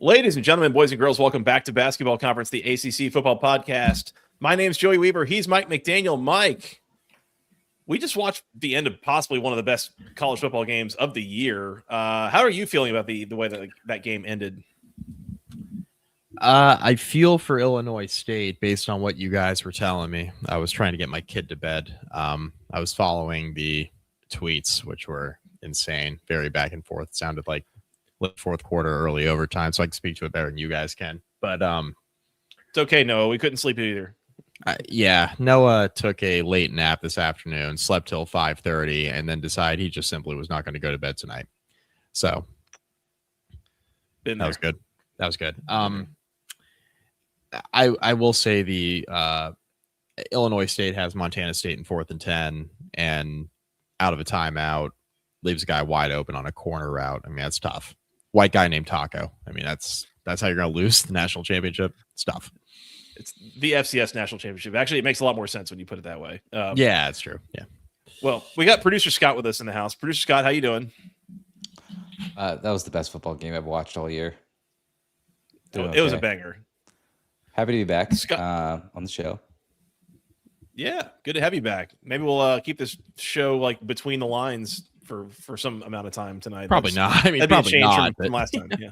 Ladies and gentlemen, boys and girls, welcome back to Basketball Conference, the ACC Football Podcast. My name's Joey Weaver. He's Mike McDaniel. Mike, we just watched the end of possibly one of the best college football games of the year. How are you feeling about the way that game ended? I feel for Illinois State based on what you guys were telling me. I was trying to get my kid to bed. I was following the tweets, which were insane, very back and forth. It sounded like fourth quarter, early overtime, so I can speak to it better than you guys can. But it's okay, Noah. We couldn't sleep either. Yeah, Noah took a late nap this afternoon, slept till 5:30, and then decided he just simply was not going to go to bed tonight. So that was good. That was good. I will say the Illinois State has Montana State in 4th and 10, and out of a timeout leaves a guy wide open on a corner route. I mean, that's tough. White guy named Taco. I mean, that's how you're going to lose the national championship. It's tough. It's the FCS national championship. Actually, it makes a lot more sense when you put it that way. Yeah, that's true. Yeah. Well, we got producer Scott with us in the house. Producer Scott, how you doing? That was the best football game I've watched all year. It was a banger. Happy to be back Scott, on the show. Yeah, good to have you back. Maybe we'll keep this show like between the lines for some amount of time tonight. Probably not. I mean, that'd probably be a change not from last time. Yeah.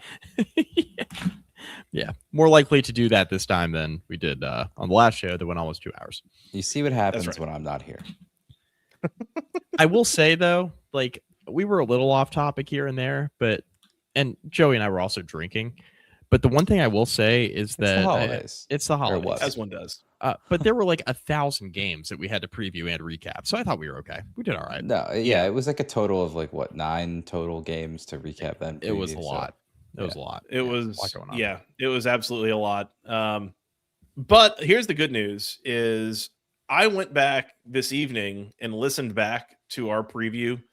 Yeah, more likely to do that this time than we did on the last show that went almost 2 hours. You see what happens when I'm not here. I will say though, like we were a little off topic here and there, and Joey and I were also drinking. But the one thing I will say is that it's the holidays, as one does. But there were like 1,000 games that we had to preview and recap, so I thought we were okay. We did all right. No, yeah, it was like a total of like 9 total games to recap. Then it was a lot. It was a lot. It was a lot going on. Yeah, it was absolutely a lot. But here's the good news: is I went back this evening and listened back to our preview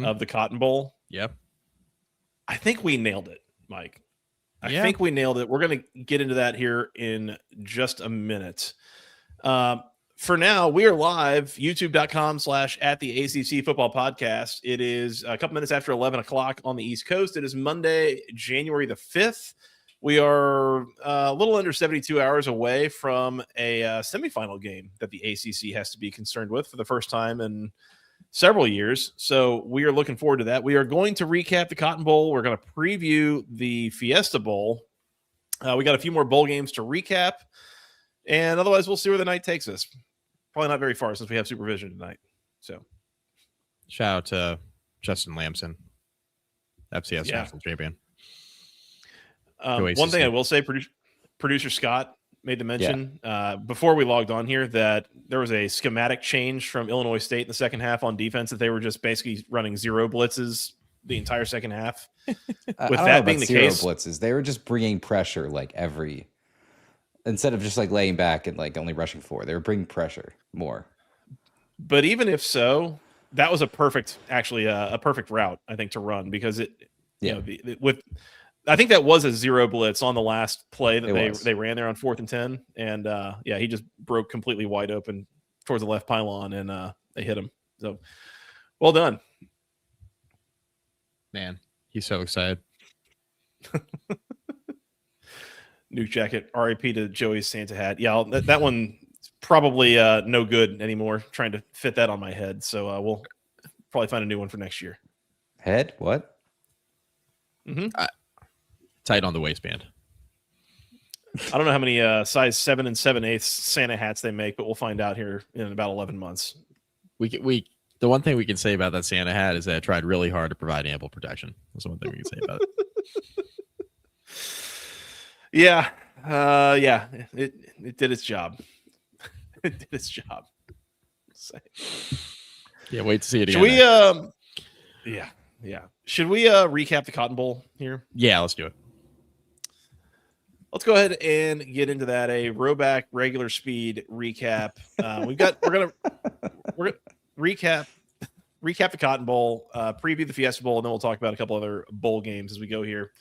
of the Cotton Bowl. Yep. I think we nailed it, Mike. I think we nailed it. We're going to get into that here in just a minute. For now, we are live, youtube.com/@the ACC Football Podcast. It is a couple minutes after 11 o'clock on the East Coast. It is Monday, January the 5th. We are a little under 72 hours away from a semifinal game that the ACC has to be concerned with for the first time in several years. So we are looking forward to that. We are going to recap the Cotton Bowl. We're going to preview the Fiesta Bowl. We got a few more bowl games to recap, and otherwise we'll see where the night takes us. Probably not very far since we have supervision tonight. So shout out to Justin Lamson, FCS national champion. One thing I will say, producer Scott made the mention before we logged on here that there was a schematic change from Illinois State in the second half on defense, that they were just basically running 0 blitzes the entire second half. With that being the case, blitzes, they were just bringing pressure like instead of just like laying back and like only rushing 4, they were bringing pressure more. But even if so, that was a perfect route, I think, to run, because I think that was a 0 blitz on the last play that they ran there on 4th and 10. And he just broke completely wide open towards the left pylon, and they hit him. So well done. Man, he's so excited. Nuke jacket, RIP to Joey's Santa hat. Yeah, that one is probably no good anymore, trying to fit that on my head. So we'll probably find a new one for next year. Head? What? Tight on the waistband. I don't know how many size 7 7/8 Santa hats they make, but we'll find out here in about 11 months. The one thing we can say about that Santa hat is that it tried really hard to provide ample protection. That's the one thing we can say about it. It did its job. It did its job. Yeah, wait to see it again. Should we Should we recap the Cotton Bowl here? Yeah, let's do it. Let's go ahead and get into that. A rowback regular speed recap. We're gonna recap the Cotton Bowl, preview the Fiesta Bowl, and then we'll talk about a couple other bowl games as we go here.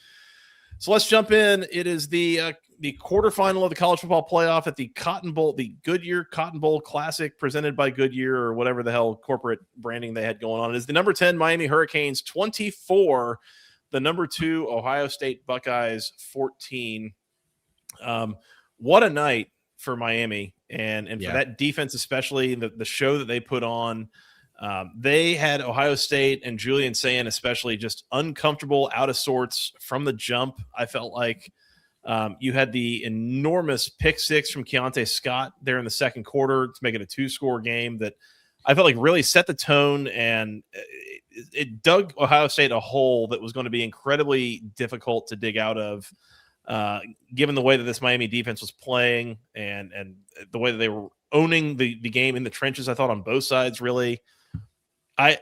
So let's jump in. It is the quarterfinal of the college football playoff at the Cotton Bowl, the Goodyear Cotton Bowl Classic, presented by Goodyear, or whatever the hell corporate branding they had going on. It is the number 10 Miami Hurricanes 24, the number 2 Ohio State Buckeyes 14. What a night for Miami and for that defense, especially the show that they put on. They had Ohio State and Julian Sayin especially just uncomfortable, out of sorts from the jump. I felt like you had the enormous pick six from Keontae Scott there in the second quarter to make it a 2-score game that I felt like really set the tone, and it dug Ohio State a hole that was going to be incredibly difficult to dig out of, given the way that this Miami defense was playing and the way that they were owning the game in the trenches. I thought on both sides, really. I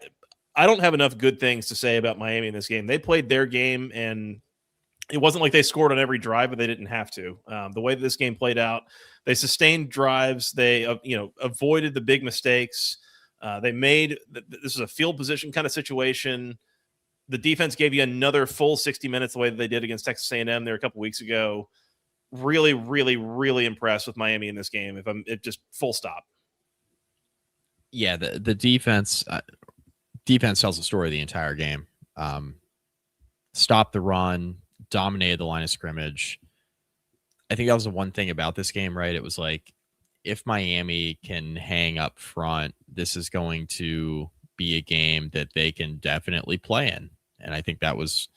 don't have enough good things to say about Miami in this game. They played their game, and it wasn't like they scored on every drive, but they didn't have to. The way that this game played out, they sustained drives. They avoided the big mistakes. They made this is a field position kind of situation. The defense gave you another full 60 minutes the way that they did against Texas A&M there a couple weeks ago. Really, really, really impressed with Miami in this game. It just full stop. Yeah, the defense tells the story of the entire game. Stopped the run, dominated the line of scrimmage. I think that was the one thing about this game, right? It was like, if Miami can hang up front, this is going to be a game that they can definitely play in. And I think that was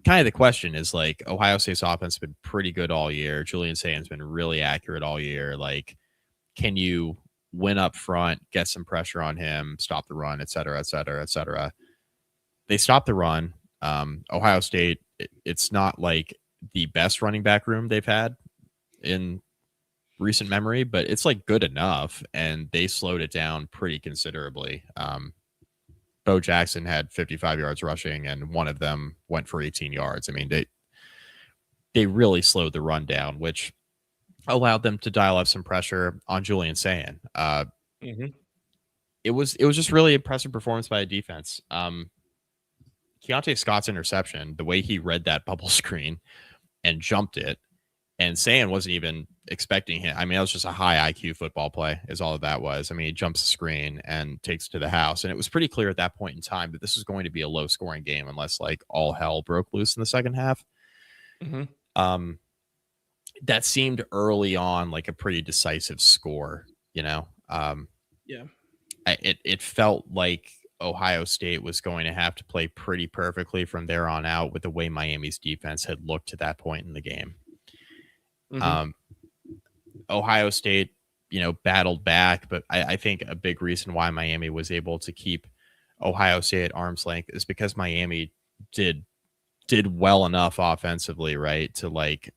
kind of the question, is like, Ohio State's offense has been pretty good all year. Julian Sain's been really accurate all year. Like, can you win up front, get some pressure on him, stop the run, et cetera, et cetera, et cetera? They stopped the run. Ohio State, it's not like the best running back room they've had in recent memory, but it's like good enough, and they slowed it down pretty considerably. Bo Jackson had 55 yards rushing, and one of them went for 18 yards. I mean, they really slowed the run down, which allowed them to dial up some pressure on Julian Sayin. It was just really impressive performance by a defense. Keontae Scott's interception, the way he read that bubble screen and jumped it, and Sayin wasn't even expecting him. I mean, that was just a high IQ football play is all that was. I mean, he jumps the screen and takes it to the house. And it was pretty clear at that point in time that this was going to be a low scoring game unless like all hell broke loose in the second half. That seemed early on like a pretty decisive score, you know? It felt like Ohio State was going to have to play pretty perfectly from there on out with the way Miami's defense had looked to that point in the game. Ohio State, battled back, but I think a big reason why Miami was able to keep Ohio State at arm's length is because Miami did well enough offensively, right, to like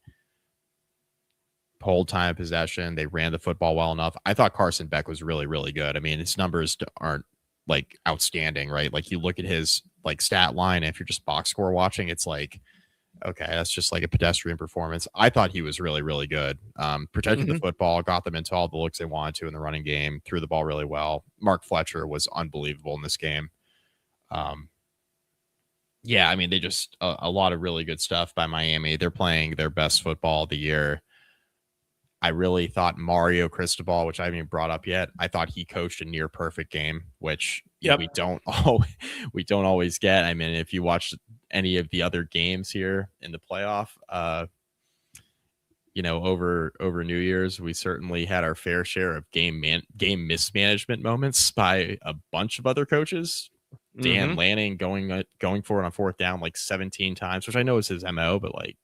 hold time of possession. They ran the football well enough. I thought Carson Beck was really, really good. I mean, his numbers aren't like outstanding, right? Like you look at his like stat line, if you're just box score watching, it's like, okay, that's just like a pedestrian performance. I thought he was really, really good. Protected the football, got them into all the looks they wanted to in the running game, threw the ball really well. Mark Fletcher was unbelievable in this game. Yeah, I mean, they just a lot of really good stuff by Miami. They're playing their best football of the year. I really thought Mario Cristobal, which I haven't even brought up yet, I thought he coached a near perfect game, which we don't always get. I mean, if you watch any of the other games here in the playoff, over New Year's, we certainly had our fair share of game mismanagement moments by a bunch of other coaches. Dan Lanning going for it on fourth down like 17 times, which I know is his MO, but like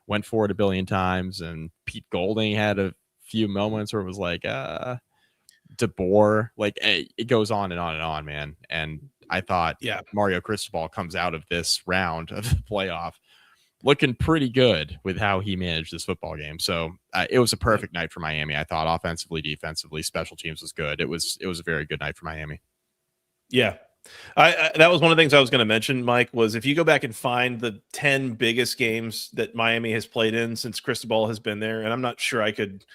went for it a billion times. And Pete Golding had a few moments where it was like DeBoer, like it goes on and on and on, man. And I thought Mario Cristobal comes out of this round of the playoff looking pretty good with how he managed this football game. So it was a perfect night for Miami. I thought offensively, defensively, special teams was good. It was a very good night for Miami. Yeah. That was one of the things I was going to mention, Mike, was if you go back and find the 10 biggest games that Miami has played in since Cristobal has been there, and I'm not sure I could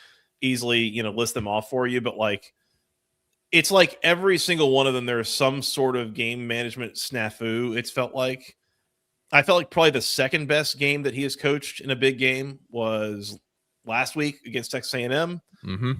easily, list them off for you, but like, it's like every single one of them, there's some sort of game management snafu. I felt like probably the second best game that he has coached in a big game was last week against Texas A&M.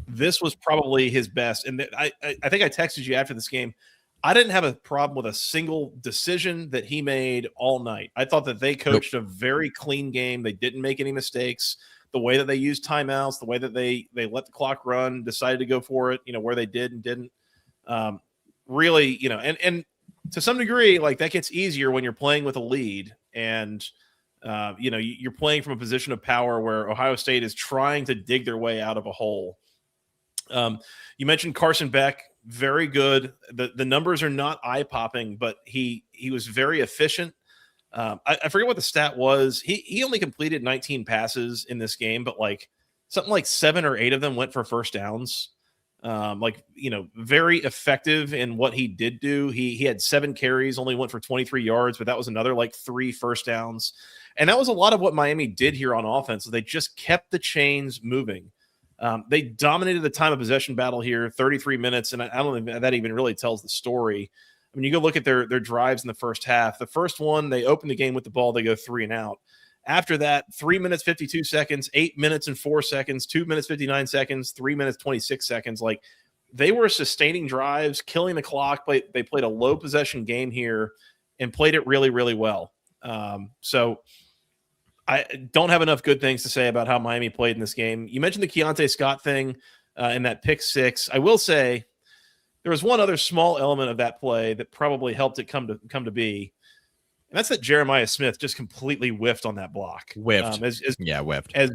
This was probably his best. And I think I texted you after this game. I didn't have a problem with a single decision that he made all night. I thought that they coached a very clean game. They didn't make any mistakes. The way that they used timeouts, the way that they let the clock run, decided to go for it, where they did and didn't. Really, and to some degree, like that gets easier when you're playing with a lead and you're playing from a position of power where Ohio State is trying to dig their way out of a hole. You mentioned Carson Beck, very good. The numbers are not eye-popping, but he was very efficient. I forget what the stat was. He only completed 19 passes in this game, but something like 7 or 8 of them went for first downs. Very effective in what he did do. He had 7 carries, only went for 23 yards, but that was another 3 first downs. And that was a lot of what Miami did here on offense. They just kept the chains moving. They dominated the time of possession battle here, 33 minutes, and I don't think that even really tells the story. I mean, you go look at their drives in the first half. The first one, they open the game with the ball, they go 3 and out. After that, 3 minutes, 52 seconds, 8 minutes and 4 seconds, 2 minutes, 59 seconds, 3 minutes, 26 seconds. They were sustaining drives, killing the clock. They played a low possession game here and played it really, really well. So I don't have enough good things to say about how Miami played in this game. You mentioned the Keontae Scott thing in that pick 6. I will say there was one other small element of that play that probably helped it come to be. And that's that Jeremiah Smith just completely whiffed on that block. Whiffed. Whiffed. As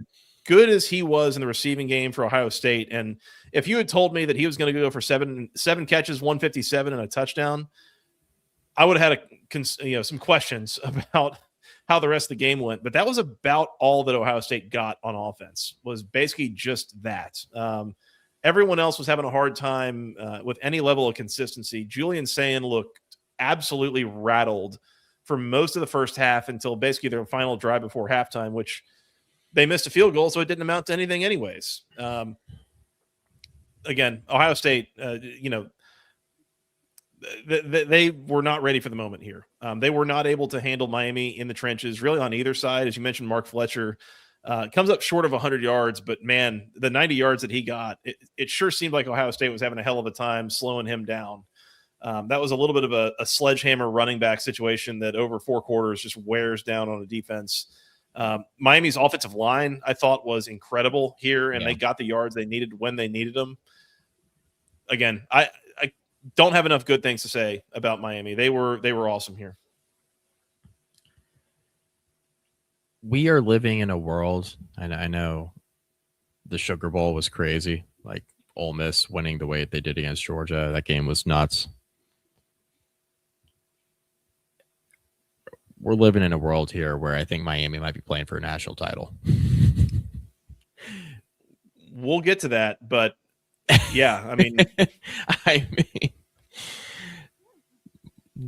good as he was in the receiving game for Ohio State, and if you had told me that he was going to go for seven catches, 157 and a touchdown, I would have had some questions about how the rest of the game went. But that was about all that Ohio State got on offense, was basically just that. Everyone else was having a hard time with any level of consistency. Julian Sayin looked absolutely rattled for most of the first half until basically their final drive before halftime, which they missed a field goal, so it didn't amount to anything anyways. Again, Ohio State, they were not ready for the moment here. They were not able to handle Miami in the trenches, really on either side. As you mentioned, Mark Fletcher comes up short of 100 yards, but man, the 90 yards that he got, it sure seemed like Ohio State was having a hell of a time slowing him down. That was a little bit of a sledgehammer running back situation that over 4 quarters just wears down on a defense. Miami's offensive line, I thought, was incredible here, and they got the yards they needed when they needed them. Again, I don't have enough good things to say about Miami. They were awesome here. We are living in a world, and I know the Sugar Bowl was crazy, like Ole Miss winning the way they did against Georgia. That game was nuts. We're living in a world here where I think Miami might be playing for a national title. We'll get to that, but yeah, I mean,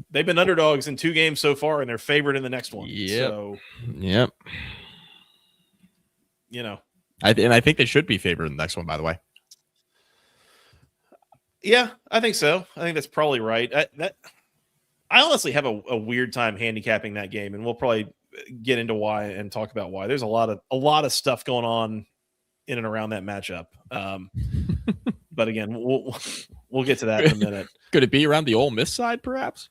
they've been underdogs in 2 games so far, and they're favored in the next one. Yep. So, yep. I think they should be favored in the next one, by the way. Yeah, I think so. I think that's probably right. I honestly have a weird time handicapping that game, and we'll probably get into why and talk about why. There's a lot of stuff going on in and around that matchup. But again, we'll get to that in a minute. Could it be around the Ole Miss side, perhaps?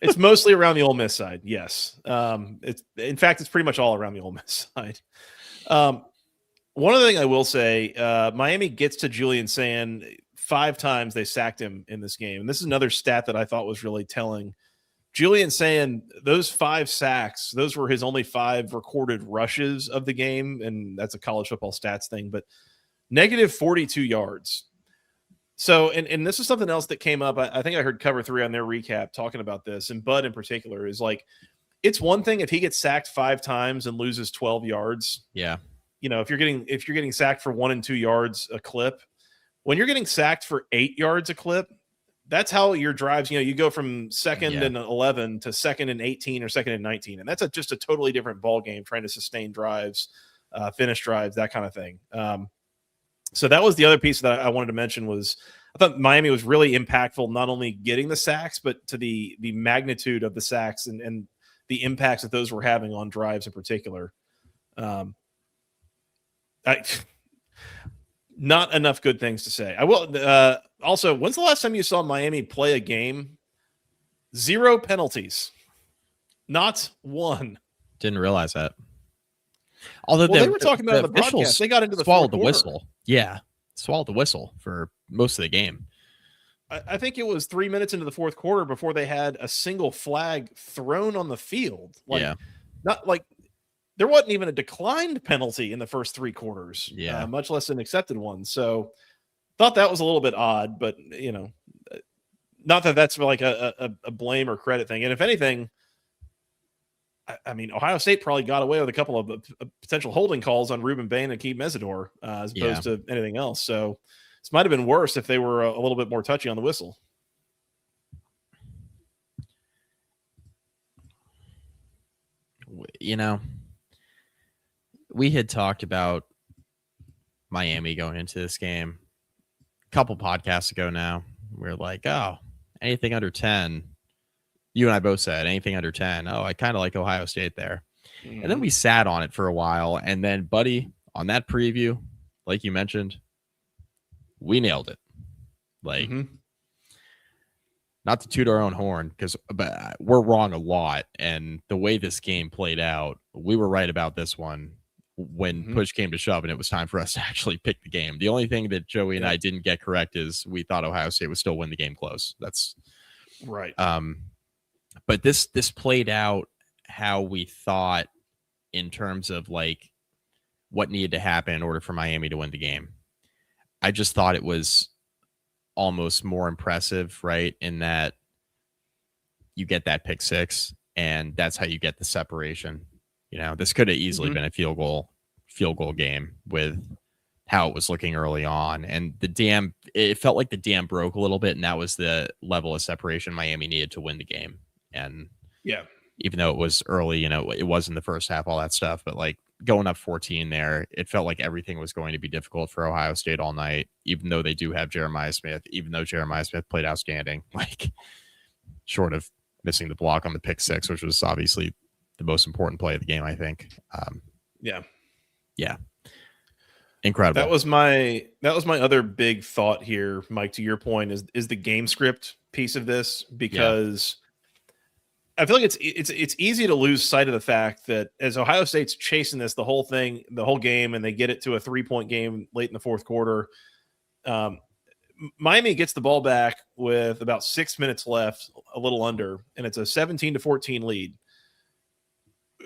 It's mostly around the Ole Miss side, yes. It's pretty much all around the Ole Miss side. One other thing I will say, Miami gets to Julian Sayin 5 times they sacked him in this game. And this is another stat that I thought was really telling. Julian Sayin, those 5 sacks, those were his only 5 recorded rushes of the game. And that's a college football stats thing, but negative 42 yards. So, and this is something else that came up. I think I heard Cover 3 on their recap talking about this, and Bud in particular is it's one thing if he gets sacked 5 times and loses 12 yards. Yeah. If you're getting sacked for 1 and 2 yards a clip, when you're getting sacked for 8 yards a clip, that's how your drives, you go from 2nd and 11 to 2nd and 18 or 2nd and 19. And that's just a totally different ball game, trying to sustain drives, finish drives, that kind of thing. So that was the other piece that I wanted to mention was I thought Miami was really impactful, not only getting the sacks, but to the magnitude of the sacks and the impacts that those were having on drives in particular. Not enough good things to say. I will also, when's the last time you saw Miami play a game 0 penalties. Not one. Didn't realize that. Although they were talking about the broadcast. officials They got into the swallowed fourth the quarter. whistle. Yeah, swallowed the whistle for most of the game. I think it was 3 minutes into the fourth quarter before they had a single flag thrown on the field. Not like there wasn't even a declined penalty in the first 3 quarters. Much less an accepted one. So thought that was a little bit odd, but not that that's like a blame or credit thing. And if anything, I mean, Ohio State probably got away with a couple of potential holding calls on Ruben Bain and Keith Mesidor as opposed to anything else. So this might have been worse if they were a little bit more touchy on the whistle. We had talked about Miami going into this game a couple podcasts ago now. We're like, oh, anything under 10. You and I both said anything under 10. Oh, I kind of like Ohio State there. Mm-hmm. And then we sat on it for a while. And then, buddy, on that preview, like you mentioned, we nailed it. Like, not to toot our own horn, but we're wrong a lot. And the way this game played out, we were right about this one when push came to shove and it was time for us to actually pick the game. The only thing that Joey and I didn't get correct is we thought Ohio State would still win the game close. That's right. But this played out how we thought in terms of like what needed to happen in order for Miami to win the game. I just thought it was almost more impressive, right? In that you get that pick six and that's how you get the separation. This could have easily been a field goal game with how it was looking early on. And it felt like the dam broke a little bit. And that was the level of separation Miami needed to win the game. And even though it was early, it was in the first half, all that stuff, but like going up 14 there, it felt like everything was going to be difficult for Ohio State all night, even though they do have Jeremiah Smith, even though Jeremiah Smith played outstanding, like short of missing the block on the pick six, which was obviously the most important play of the game, I think. Yeah. Incredible. That was my other big thought here, Mike, to your point is the game script piece of this, because I feel like it's easy to lose sight of the fact that as Ohio State's chasing this the whole game, and they get it to a 3-point game late in the fourth quarter. Miami gets the ball back with about 6 minutes left, a little under, and it's a 17-14 lead.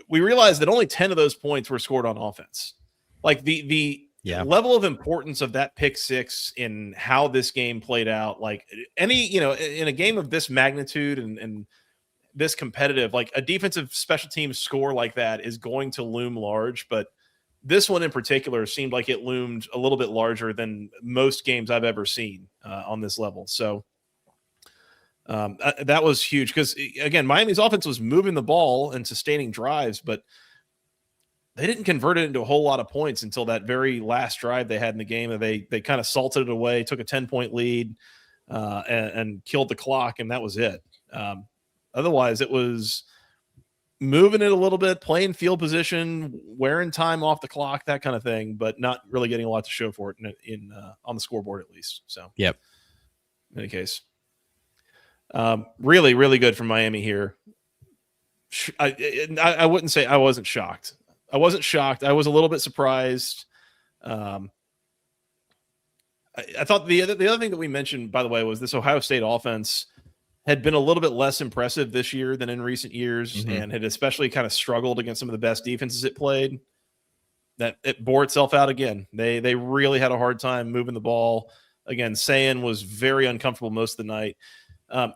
We realized that only 10 of those points were scored on offense. Like the level of importance of that pick six in how this game played out, like in a game of this magnitude and this competitive, like a defensive special teams score like that is going to loom large, but this one in particular seemed like it loomed a little bit larger than most games I've ever seen on this level. So that was huge because, again, Miami's offense was moving the ball and sustaining drives, but they didn't convert it into a whole lot of points until that very last drive they had in the game. And they kind of salted it away, took a 10-point lead and killed the clock, and that was it. Otherwise, it was moving it a little bit, playing field position, wearing time off the clock, that kind of thing, but not really getting a lot to show for it in on the scoreboard at least. So, in any case, really, really good from Miami here. I wouldn't say I wasn't shocked. I wasn't shocked. I was a little bit surprised. I thought the other thing that we mentioned, by the way, was this Ohio State offense had been a little bit less impressive this year than in recent years, and had especially kind of struggled against some of the best defenses it played. That it bore itself out again. They really had a hard time moving the ball. Again, Sayin was very uncomfortable most of the night.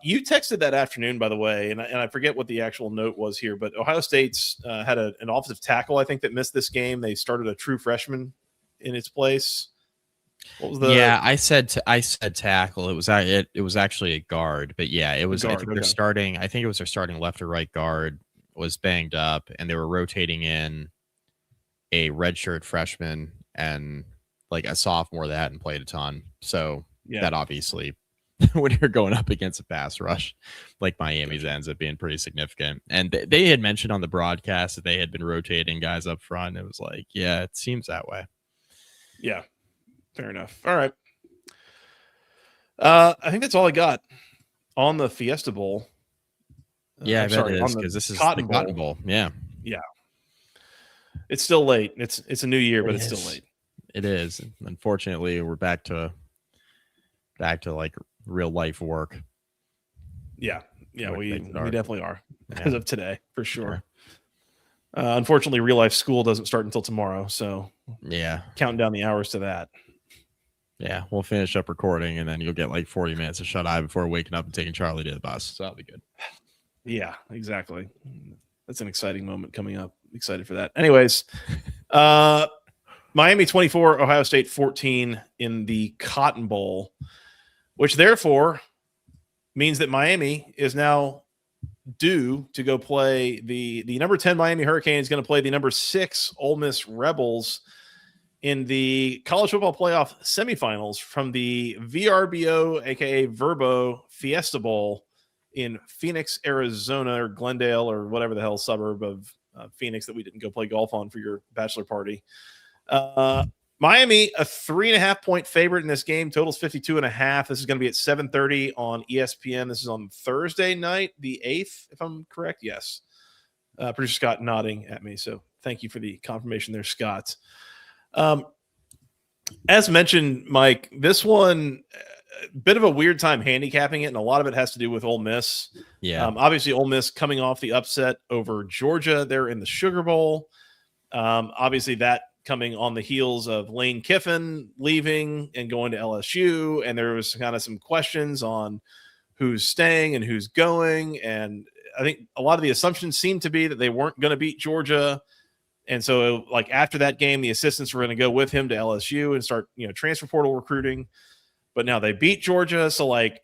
You texted that afternoon, by the way, and I forget what the actual note was here, but Ohio State's had an offensive tackle, I think, that missed this game. They started a true freshman in its place. What was the? Yeah, I said tackle. It was actually a guard, but yeah, it was. I think they're starting. I think it was their starting left or right guard was banged up, and they were rotating in a redshirt freshman and like a sophomore that hadn't played a ton. So that obviously, when you're going up against a pass rush like Miami's, ends up being pretty significant. And they had mentioned on the broadcast that they had been rotating guys up front. It was like, yeah, it seems that way. Yeah. Fair enough. All right. I think that's all I got on the Fiesta Bowl. Yeah, I bet sorry, it on is the because this is Cotton the Cotton Bowl. Bowl. Yeah, Yeah, it's still late. It's a new year, but it's still is. late. It is. Unfortunately, we're back to like real life work. Yeah, What we makes it hard. definitely are Yeah. as of today for sure. Unfortunately, real life school doesn't start until tomorrow, so Yeah. counting down the hours to that. Yeah, we'll finish up recording, and then you'll get like 40 minutes of shut eye before waking up and taking Charlie to the bus. So that'll be good. Yeah, exactly. That's an exciting moment coming up. Excited for that. Anyways, Miami 24, Ohio State 14 in the Cotton Bowl, which therefore means that Miami is now due to go play the number 10 Miami Hurricanes, going to play the number 6 Ole Miss Rebels in the college football playoff semifinals from the VRBO, aka Verbo Fiesta Bowl in Phoenix, Arizona, or Glendale, or whatever the hell suburb of Phoenix that we didn't go play golf on for your bachelor party. Miami, a 3.5 point favorite in this game, totals 52.5. This is going to be at 7:30 on ESPN. This is on Thursday night, the 8th, if I'm correct. Yes. Producer Scott nodding at me, so thank you for the confirmation there, Scott. As mentioned, Mike, this one, a bit of a weird time handicapping it, and a lot of it has to do with Ole Miss. Yeah. Obviously, Ole Miss coming off the upset over Georgia there in the Sugar Bowl. Obviously, that coming on the heels of Lane Kiffin leaving and going to LSU, and there was kind of some questions on who's staying and who's going, and I think a lot of the assumptions seemed to be that they weren't going to beat Georgia. And so, like, after that game, the assistants were going to go with him to LSU and start, transfer portal recruiting. But now they beat Georgia. So, like,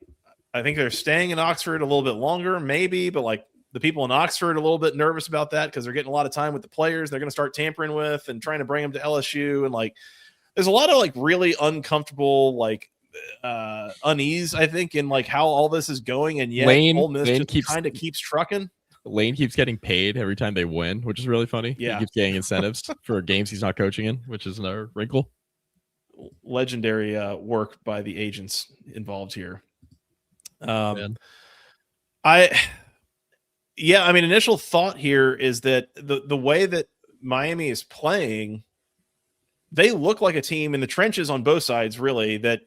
I think they're staying in Oxford a little bit longer, maybe. But, like, the people in Oxford are a little bit nervous about that because they're getting a lot of time with the players they're going to start tampering with and trying to bring them to LSU. And, like, there's a lot of, like, really uncomfortable, like, unease, I think, in, like, how all this is going. And yet Ole Miss just kind of keeps trucking. Lane keeps getting paid every time they win, which is really funny. Yeah. He keeps getting incentives for games he's not coaching in, which is another wrinkle. Legendary work by the agents involved here. Initial thought here is that the way that Miami is playing, they look like a team in the trenches on both sides, really, that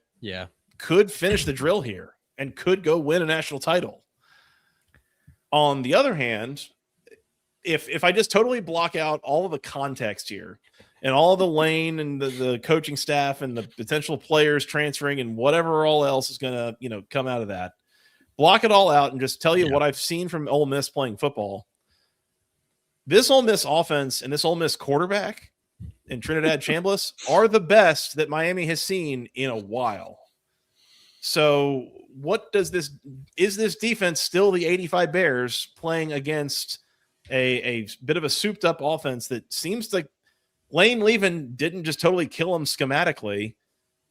could finish the drill here and could go win a national title. On the other hand, if I just totally block out all of the context here and all the Lane and the coaching staff and the potential players transferring and whatever all else is going to, come out of that, block it all out and just tell you what I've seen from Ole Miss playing football. This Ole Miss offense and this Ole Miss quarterback and Trinidad Chambliss are the best that Miami has seen in a while. So is this defense still the 85 Bears playing against a bit of a souped up offense that seems like Lane leaving didn't just totally kill him schematically?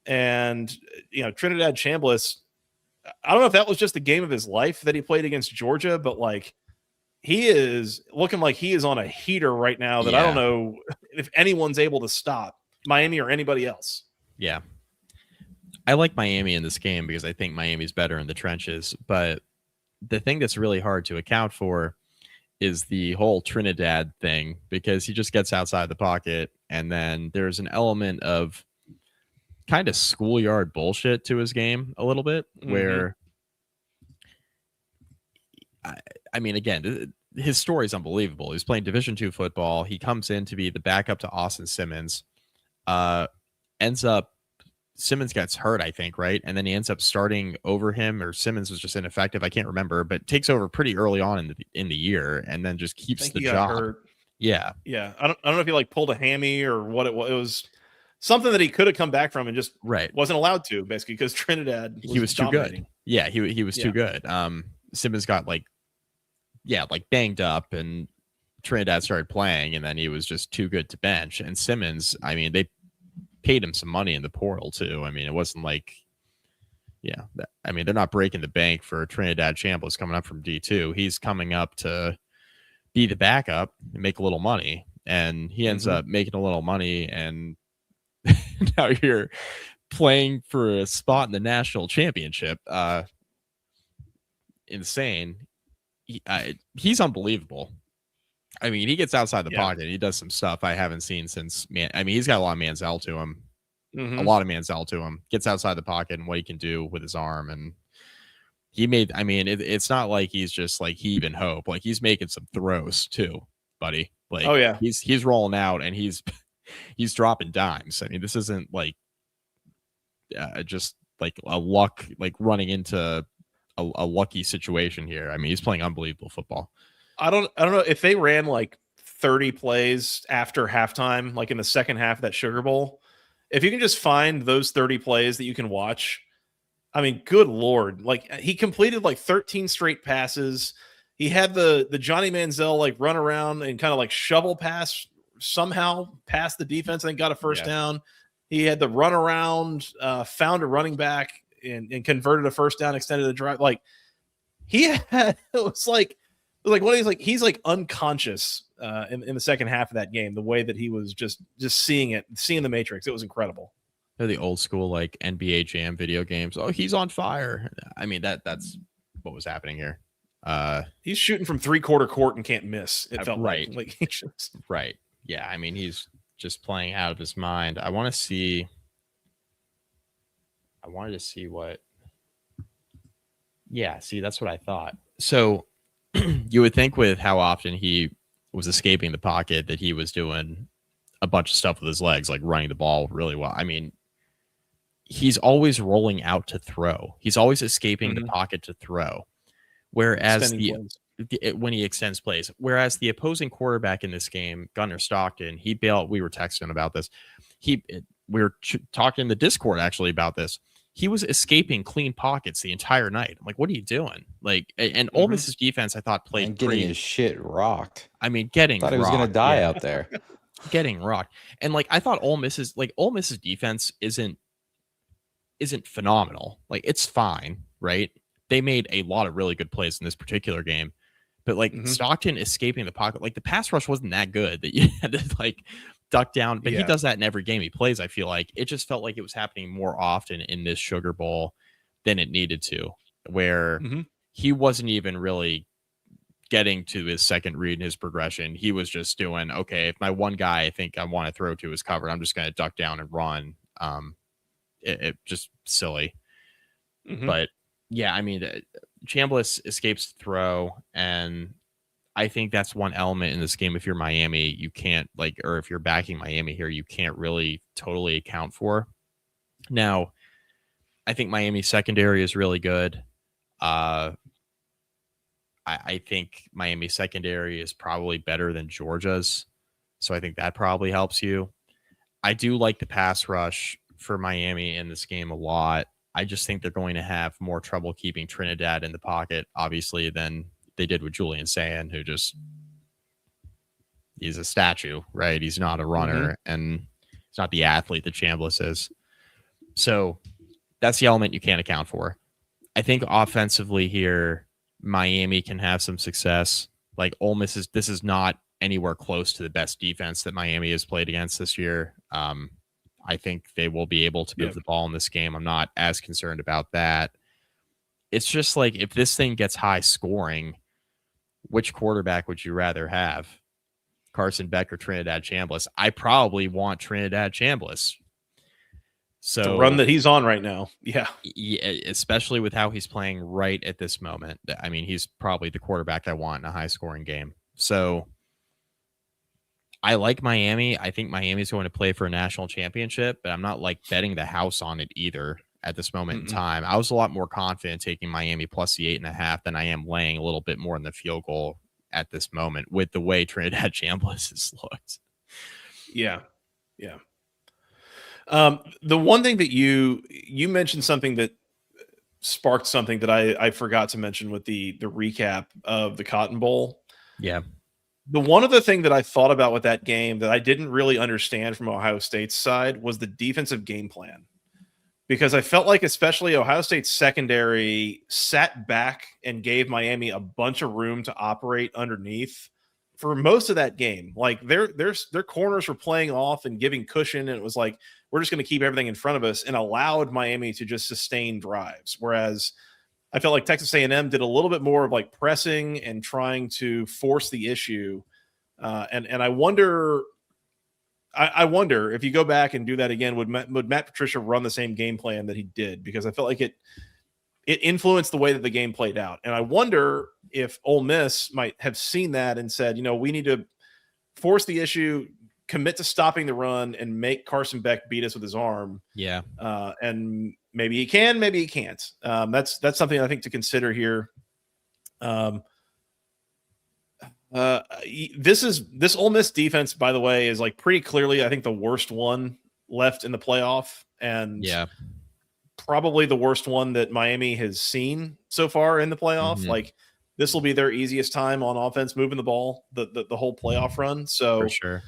And, Trinidad Chambliss, I don't know if that was just the game of his life that he played against Georgia, but like he is looking like he is on a heater right now that I don't know if anyone's able to stop Miami or anybody else. Yeah. I like Miami in this game because I think Miami's better in the trenches. But the thing that's really hard to account for is the whole Trinidad thing, because he just gets outside the pocket. And then there's an element of kind of schoolyard bullshit to his game a little bit, where, I mean, again, his story is unbelievable. He's playing Division II football. He comes in to be the backup to Austin Simmons, Simmons gets hurt, I think, right? And then he ends up starting over him, or Simmons was just ineffective. I can't remember, but takes over pretty early on in the year, and then just keeps the job. Hurt. Yeah. I don't know if he like pulled a hammy or what it was. It was something that he could have come back from and just wasn't allowed to, basically, because Trinidad was too good. Yeah, he was too good. Simmons got like banged up, and Trinidad started playing, and then he was just too good to bench. And Simmons, I mean, they paid him some money in the portal too. I mean, it wasn't like, they're not breaking the bank for Trinidad Chambliss coming up from D2. He's coming up to be the backup and make a little money, and he ends up making a little money, and now you're playing for a spot in the national championship. Insane. he's unbelievable. I mean, he gets outside the Yeah. pocket. He does some stuff I haven't seen since I mean, he's got a lot of Manziel to him. Mhm. A lot of Manziel to him. Gets outside the pocket and what he can do with his arm. And he made, I mean, it's not like he's just like heaving hope. Like he's making some throws too, buddy. Like Oh, yeah. he's rolling out and he's dropping dimes. I mean, this isn't like just like a luck, like running into a lucky situation here. I mean, he's playing unbelievable football. I don't know if they ran like 30 plays after halftime, like in the second half of that Sugar Bowl. If you can just find those 30 plays that you can watch, I mean, good Lord. Like he completed like 13 straight passes. He had the Johnny Manziel like run around and kind of like shovel pass somehow past the defense and got a first down. He had the run around, found a running back and converted a first down, extended the drive. Like he had, it was like what he's like unconscious in the second half of that game, the way that he was just seeing the Matrix. It was incredible. They're the old school like NBA Jam video games. Oh, he's on fire. I mean, that's what was happening here. He's shooting from 3/4 court and can't miss. It felt right. like just... Right. Yeah. I mean, he's just playing out of his mind. I wanted to see what. Yeah. See, that's what I thought. So you would think with how often he was escaping the pocket that he was doing a bunch of stuff with his legs, like running the ball really well. I mean, he's always rolling out to throw. He's always escaping the pocket to throw. Whereas when he extends plays, whereas the opposing quarterback in this game, Gunnar Stockton, he bailed. We were texting about this. We were talking in the Discord actually about this. He was escaping clean pockets the entire night. I'm like, what are you doing? Like, and Ole Miss's defense, I thought played getting his shit rocked. I mean, thought he was gonna die out there, getting rocked. And like, I thought Ole Miss's defense isn't phenomenal. Like, it's fine, right? They made a lot of really good plays in this particular game, but like Stockton escaping the pocket, like the pass rush wasn't that good that you had to like duck down. But he does that in every game he plays. I feel like it just felt like it was happening more often in this Sugar Bowl than it needed to, where he wasn't even really getting to his second read in his progression. He was just doing, okay, if my one guy I think I want to throw to is covered, I'm just going to duck down and run. It just silly. But yeah, I mean, Chambliss escapes the throw, and I think that's one element in this game. If you're Miami, you can't or if you're backing Miami here, you can't really totally account for. Now, I think Miami's secondary is really good. I think Miami's secondary is probably better than Georgia's, so I think that probably helps you. I do like the pass rush for Miami in this game a lot. I just think they're going to have more trouble keeping Trinidad in the pocket, obviously, than they did with Julian Sand, who he's a statue, right? He's not a runner, and he's not the athlete that Chambliss is. So that's the element you can't account for. I think offensively here, Miami can have some success. Like Ole Miss this is not anywhere close to the best defense that Miami has played against this year. I think they will be able to move the ball in this game. I'm not as concerned about that. It's just like, if this thing gets high scoring, which quarterback would you rather have? Carson Beck or Trinidad Chambliss? I probably want Trinidad Chambliss. So the run that he's on right now. Yeah, especially with how he's playing right at this moment. I mean, he's probably the quarterback I want in a high scoring game. So I like Miami. I think Miami's going to play for a national championship, but I'm not like betting the house on it either at this moment in time. I was a lot more confident taking Miami plus the 8.5 than I am laying a little bit more in the field goal at this moment with the way Trinidad Chambliss has looked. Yeah. The one thing that you mentioned, something that sparked something that I forgot to mention with the recap of the Cotton Bowl. Yeah. The one other thing that I thought about with that game that I didn't really understand from Ohio State's side was the defensive game plan. Because I felt like especially Ohio State's secondary sat back and gave Miami a bunch of room to operate underneath for most of that game. Like their corners were playing off and giving cushion, and it was like, we're just going to keep everything in front of us, and allowed Miami to just sustain drives. Whereas I felt like Texas A&M did a little bit more of like pressing and trying to force the issue. And I wonder if you go back and do that again, would Matt Patricia run the same game plan that he did? Because I felt like it influenced the way that the game played out. And I wonder if Ole Miss might have seen that and said, we need to force the issue, commit to stopping the run, and make Carson Beck beat us with his arm. Yeah. And maybe he can, maybe he can't. That's something I think to consider here. This Ole Miss defense, by the way, is like pretty clearly, I think, the worst one left in the playoff, and probably the worst one that Miami has seen so far in the playoff. Mm-hmm. Like, this will be their easiest time on offense moving the ball the whole playoff run. So for sure,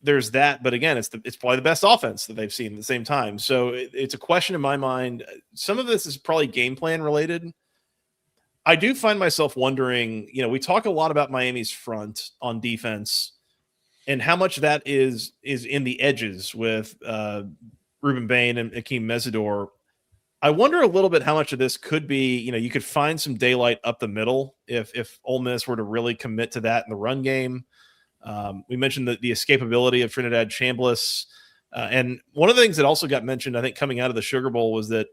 there's that. But again, it's probably the best offense that they've seen at the same time. So it's a question in my mind. Some of this is probably game plan related. I do find myself wondering, we talk a lot about Miami's front on defense and how much that is in the edges with Ruben Bain and Akeem Mesidor. I wonder a little bit how much of this could be, you could find some daylight up the middle if Ole Miss were to really commit to that in the run game. We mentioned the escapability of Trinidad Chambliss. And one of the things that also got mentioned, I think, coming out of the Sugar Bowl was that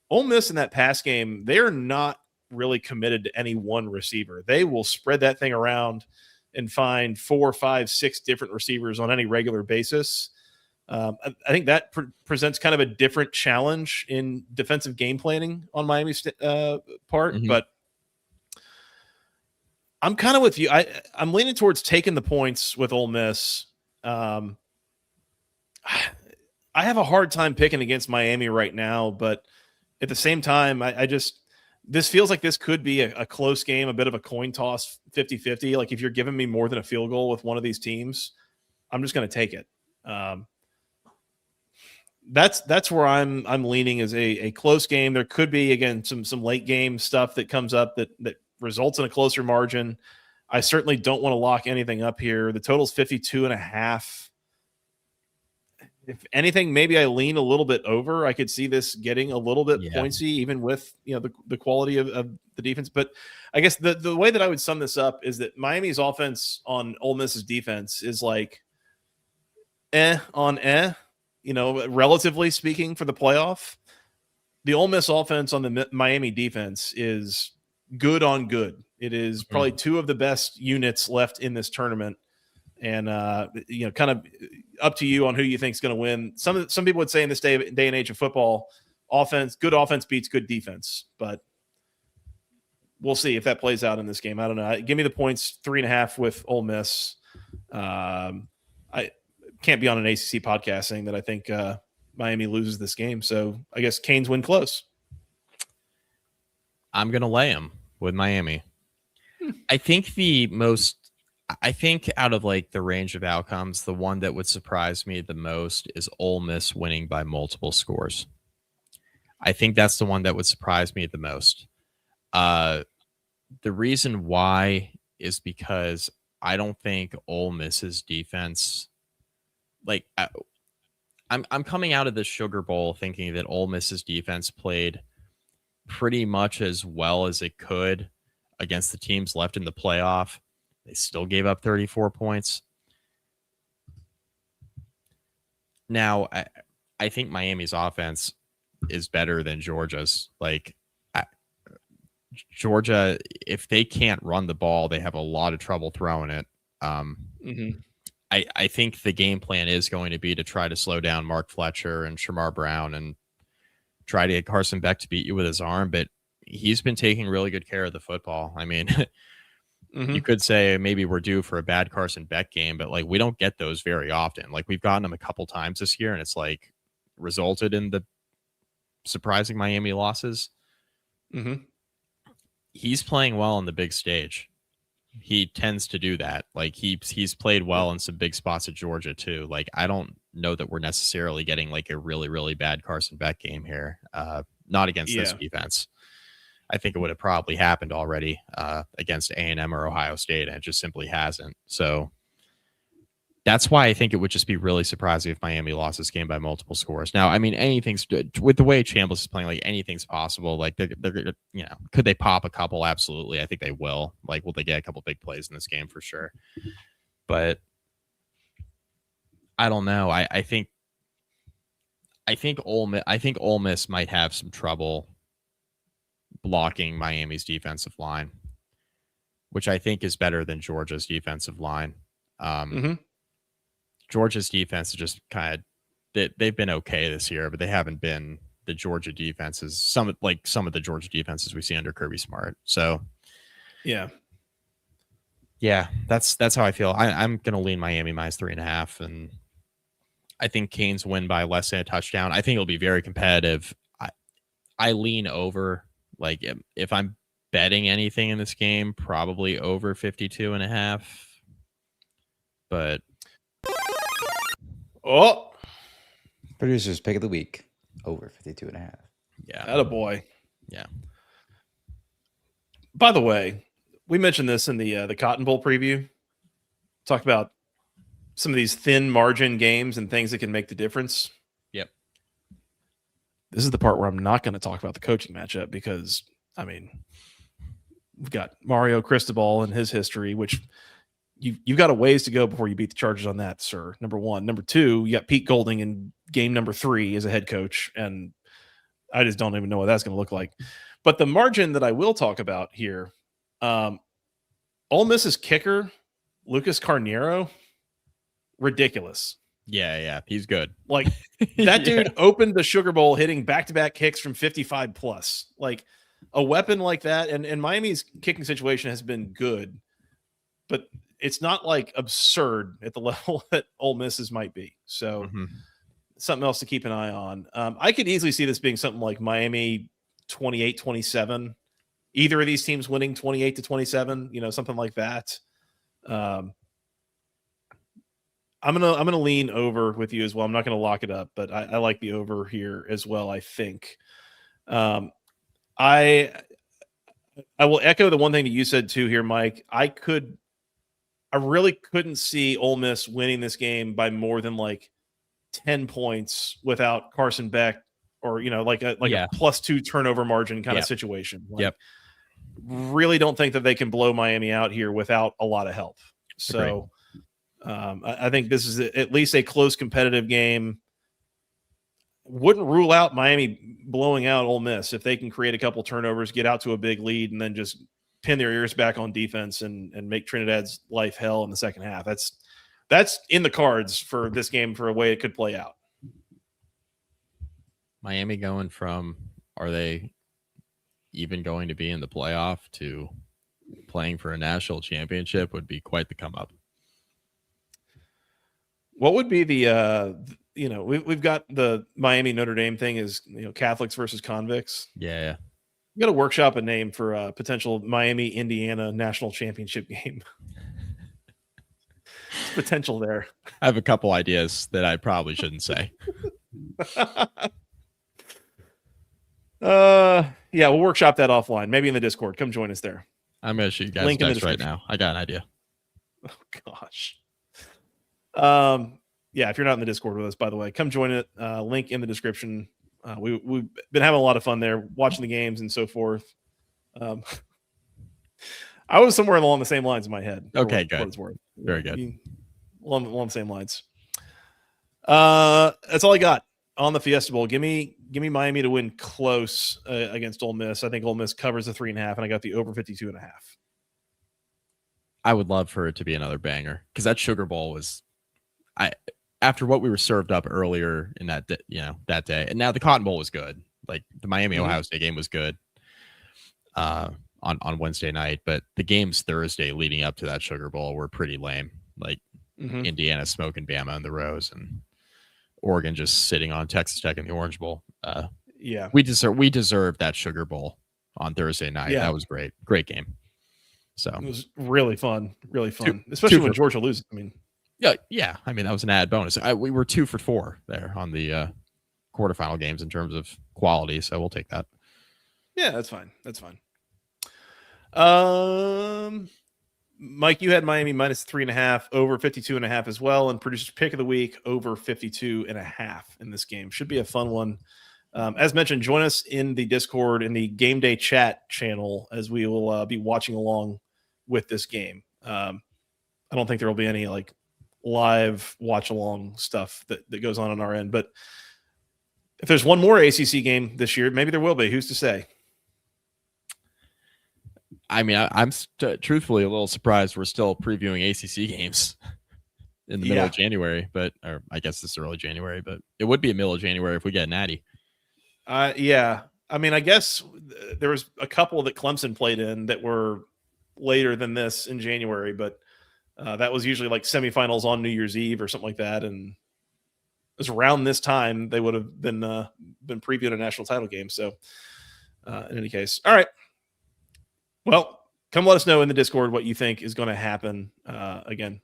Ole Miss in that pass game, they're not really committed to any one receiver. They will spread that thing around and find 4, 5, 6 different receivers on any regular basis. I think that presents kind of a different challenge in defensive game planning on Miami's part, Mm-hmm. but I'm kind of with you. I'm leaning towards taking the points with Ole Miss. I have a hard time picking against Miami right now, but at the same time, this feels like this could be a close game, a bit of a coin toss, 50-50. Like, if you're giving me more than a field goal with one of these teams, I'm just going to take it. That's where I'm leaning, is a close game. There could be, again, some late game stuff that comes up that results in a closer margin. I certainly don't want to lock anything up here. The total's 52.5. If anything, maybe I lean a little bit over. I could see this getting a little bit pointsy, even with the quality of the defense. But I guess the way that I would sum this up is that Miami's offense on Ole Miss's defense is like relatively speaking, for the playoff. The Ole Miss offense on the Miami defense is good on good. It is probably two of the best units left in this tournament. And, kind of up to you on who you think is going to win. Some people would say in this day and age of football, good offense beats good defense. But we'll see if that plays out in this game. I don't know. Give me the points, 3.5 with Ole Miss. I can't be on an ACC podcast saying that I think Miami loses this game. So I guess Canes win close. I'm going to lay them with Miami. I think out of like the range of outcomes, the one that would surprise me the most is Ole Miss winning by multiple scores. I think that's the one that would surprise me the most. The reason why is because I don't think Ole Miss's defense, like, I'm coming out of the Sugar Bowl thinking that Ole Miss's defense played pretty much as well as it could against the teams left in the playoff. They still gave up 34 points. Now, I think Miami's offense is better than Georgia's. Like, Georgia, if they can't run the ball, they have a lot of trouble throwing it. I think the game plan is going to be to try to slow down Mark Fletcher and Shamar Brown and try to get Carson Beck to beat you with his arm, but he's been taking really good care of the football. I mean, you could say maybe we're due for a bad Carson Beck game, but like, we don't get those very often. Like, we've gotten them a couple times this year, and it's like resulted in the surprising Miami losses. He's playing well on the big stage. He tends to do that. Like, he's played well in some big spots at Georgia too. Like, I don't know that we're necessarily getting like a really, really bad Carson Beck game here. Not against this defense. I think it would have probably happened already against A&M or Ohio State, and it just simply hasn't. So That's why I think it would just be really surprising if Miami lost this game by multiple scores. Now, I mean, anything's with the way Chambliss is playing, like anything's possible. Like they're could they pop a couple? Absolutely. I think they will. Like, will they get a couple big plays in this game for sure? But I don't know. I think Ole Miss might have some trouble blocking Miami's defensive line, which I think is better than Georgia's defensive line. Georgia's defense is just kind of they've been okay this year, but they haven't been the Georgia defenses. Some of the Georgia defenses we see under Kirby Smart. So yeah, that's how I feel. I'm gonna lean Miami minus 3.5, and I think Canes win by less than a touchdown. I think it'll be very competitive. I lean over. Like if I'm betting anything in this game, probably over 52.5. But Producers pick of the week, over 52.5. Yeah. Attaboy. Yeah. By the way, we mentioned this in the Cotton Bowl preview. Talk about some of these thin margin games and things that can make the difference. Yep. This is the part where I'm not going to talk about the coaching matchup because, I mean, we've got Mario Cristobal and his history, which you've got a ways to go before you beat the Chargers on that, sir. Number one. Number two, you got Pete Golding in game number 3 as a head coach, and I just don't even know what that's going to look like. But the margin that I will talk about here, Ole Miss's kicker, Lucas Carniero, ridiculous. Yeah, he's good. Like that dude opened the Sugar Bowl hitting back-to-back kicks from 55 plus. Like a weapon like that, and Miami's kicking situation has been good, but it's not like absurd at the level that Ole Miss's might be. So something else to keep an eye on. I could easily see this being something like Miami 28-27. Either of these teams winning 28-27, something like that. I'm gonna lean over with you as well. I'm not gonna lock it up, but I like the over here as well. I think. I will echo the one thing that you said too here, Mike. I really couldn't see Ole Miss winning this game by more than like 10 points without Carson Beck or a +2 turnover margin kind of situation. Really don't think that they can blow Miami out here without a lot of help. So I think this is at least a close competitive game. Wouldn't rule out Miami blowing out Ole Miss if they can create a couple turnovers, get out to a big lead, and then just pin their ears back on defense and make Trinidad's life hell in the second half. That's in the cards for this game for a way it could play out. Miami going from, are they even going to be in the playoff to playing for a national championship would be quite the come up. What would be the, we've got the Miami Notre Dame thing is, Catholics versus convicts. Yeah. We got to workshop a name for a potential Miami, Indiana national championship game. Potential there. I have a couple ideas that I probably shouldn't say. Yeah, we'll workshop that offline. Maybe in the Discord. Come join us there. I'm going to shoot you guys a text right now. I got an idea. Oh, gosh. Yeah, if you're not in the Discord with us, by the way, come join it. Link in the description. We've been having a lot of fun there, watching the games and so forth. I was somewhere along the same lines in my head. Okay, good. Very good. Along the same lines. That's all I got on the Fiesta Bowl. Give me Miami to win close against Ole Miss. I think Ole Miss covers the 3.5, and I got the over 52.5. I would love for it to be another banger because that Sugar Bowl was, after what we were served up earlier in that day, and now the Cotton Bowl was good. Like the Miami Ohio State game was good on Wednesday night, but the games Thursday leading up to that Sugar Bowl were pretty lame. Like Indiana smoking Bama in the Rose and Oregon just sitting on Texas Tech in the Orange Bowl. We deserved that Sugar Bowl on Thursday night. Yeah. That was great game. So it was really fun, especially when Georgia loses. I mean, yeah. I mean, that was an added bonus. We were 2 for 4 there on the quarterfinal games in terms of quality, so we'll take that. Yeah, that's fine. Mike, you had Miami minus 3.5, over 52.5 as well, and producer's pick of the week over 52.5 in this game. Should be a fun one. As mentioned, join us in the Discord in the game day chat channel as we will be watching along with this game. I don't think there will be any like live watch along stuff that goes on our end, but if there's one more ACC game this year, maybe there will be. Who's to say? I mean, I'm truthfully a little surprised we're still previewing ACC games in the middle of January, or I guess this is early January, but it would be a middle of January if we get Natty. Yeah. I mean, I guess there was a couple that Clemson played in that were later than this in January, but that was usually like semifinals on New Year's Eve or something like that. And it was around this time they would have been previewing a national title game. So in any case, all right. Well, come let us know in the Discord what you think is going to happen. Again,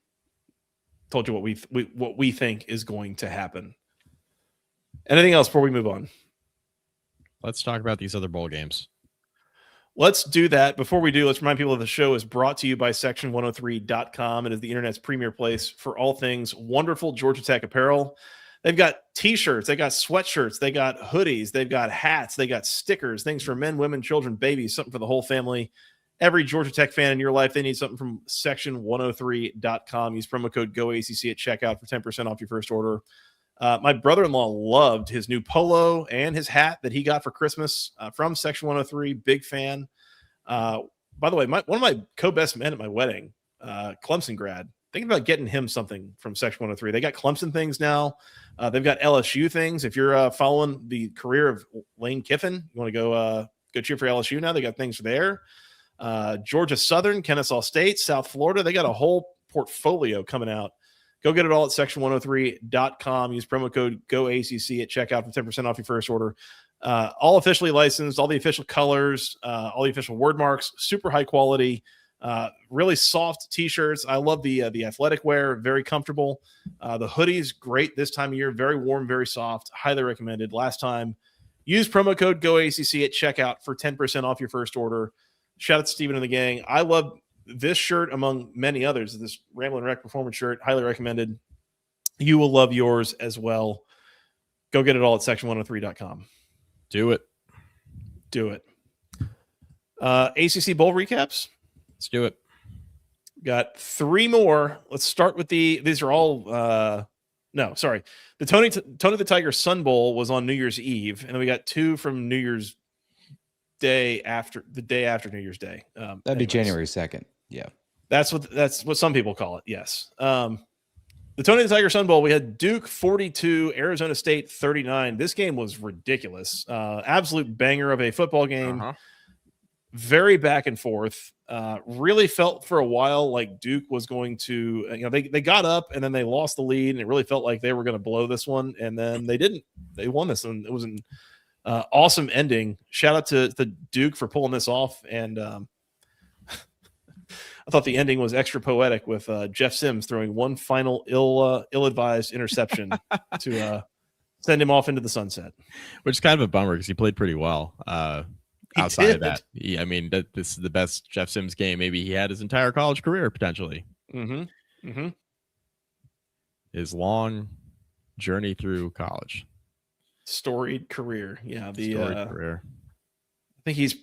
told you what we think is going to happen. Anything else before we move on? Let's talk about these other bowl games. Let's do that. Before we do, let's remind people that the show is brought to you by section103.com. It is the internet's premier place for all things wonderful Georgia Tech apparel. They've got t-shirts, they got sweatshirts, they got hoodies, they've got hats, they got stickers, things for men, women, children, babies, something for the whole family. Every Georgia Tech fan in your life, they need something from section103.com. Use promo code GOACC at checkout for 10% off your first order. My brother-in-law loved his new polo and his hat that he got for Christmas from Section 103. Big fan. By the way, one of my co-best men at my wedding, Clemson grad, thinking about getting him something from Section 103. They got Clemson things now. They've got LSU things. If you're following the career of Lane Kiffin, you want to go cheer for LSU now, they got things there. Georgia Southern, Kennesaw State, South Florida. They got a whole portfolio coming out. Go get it all at section103.com. Use promo code GOACC at checkout for 10% off your first order. All officially licensed, all the official colors, all the official word marks, super high quality, really soft t-shirts. I love the athletic wear, very comfortable. The hoodies, great this time of year, very warm, very soft, highly recommended. Last time, use promo code GOACC at checkout for 10% off your first order. Shout out to Steven and the gang. I love this shirt among many others. This Ramblin' Wreck Performance shirt, highly recommended. You will love yours as well. Go get it all at section103.com. Do it. ACC Bowl recaps. Let's do it. Got three more. Let's start with these are all, the Tony the Tiger Sun Bowl was on New Year's Eve. And then we got two from New Year's Day after New Year's Day. That'd be January 2nd. Yeah. That's what some people call it. Yes. The Tony the Tiger Sun Bowl, we had Duke 42, Arizona State 39. This game was ridiculous. Absolute banger of a football game. Very back and forth. Really felt for a while like Duke was going to, they got up and then they lost the lead, and it really felt like they were going to blow this one. And then they didn't. They won this one. It was an awesome ending. Shout out to Duke for pulling this off. And I thought the ending was extra poetic with Jeff Sims throwing one final ill-advised interception to send him off into the sunset. Which is kind of a bummer because he played pretty well outside of that. I mean, this is the best Jeff Sims game maybe he had his entire college career, potentially. His long journey through college. Storied career. Yeah. Career. I think he's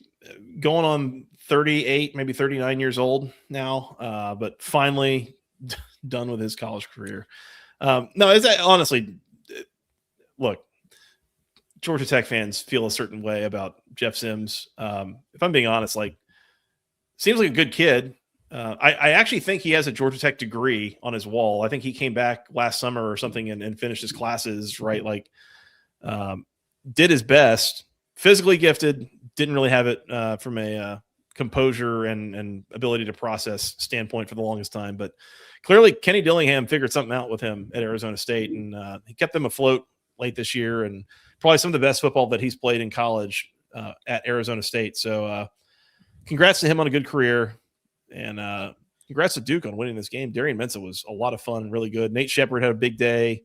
going on 38, maybe 39 years old now, but finally done with his college career. No, is that honestly, look, Georgia Tech fans feel a certain way about Jeff Sims. If I'm being honest, seems like a good kid. I actually think he has a Georgia Tech degree on his wall. I think he came back last summer or something and finished his classes, right? Did his best, physically gifted, didn't really have it from a composure and ability to process standpoint for the longest time. But clearly Kenny Dillingham figured something out with him at Arizona State, and he kept them afloat late this year, and probably some of the best football that he's played in college at Arizona State. So congrats to him on a good career, and congrats to Duke on winning this game. Darian Mensah was a lot of fun and really good. Nate Shepard had a big day.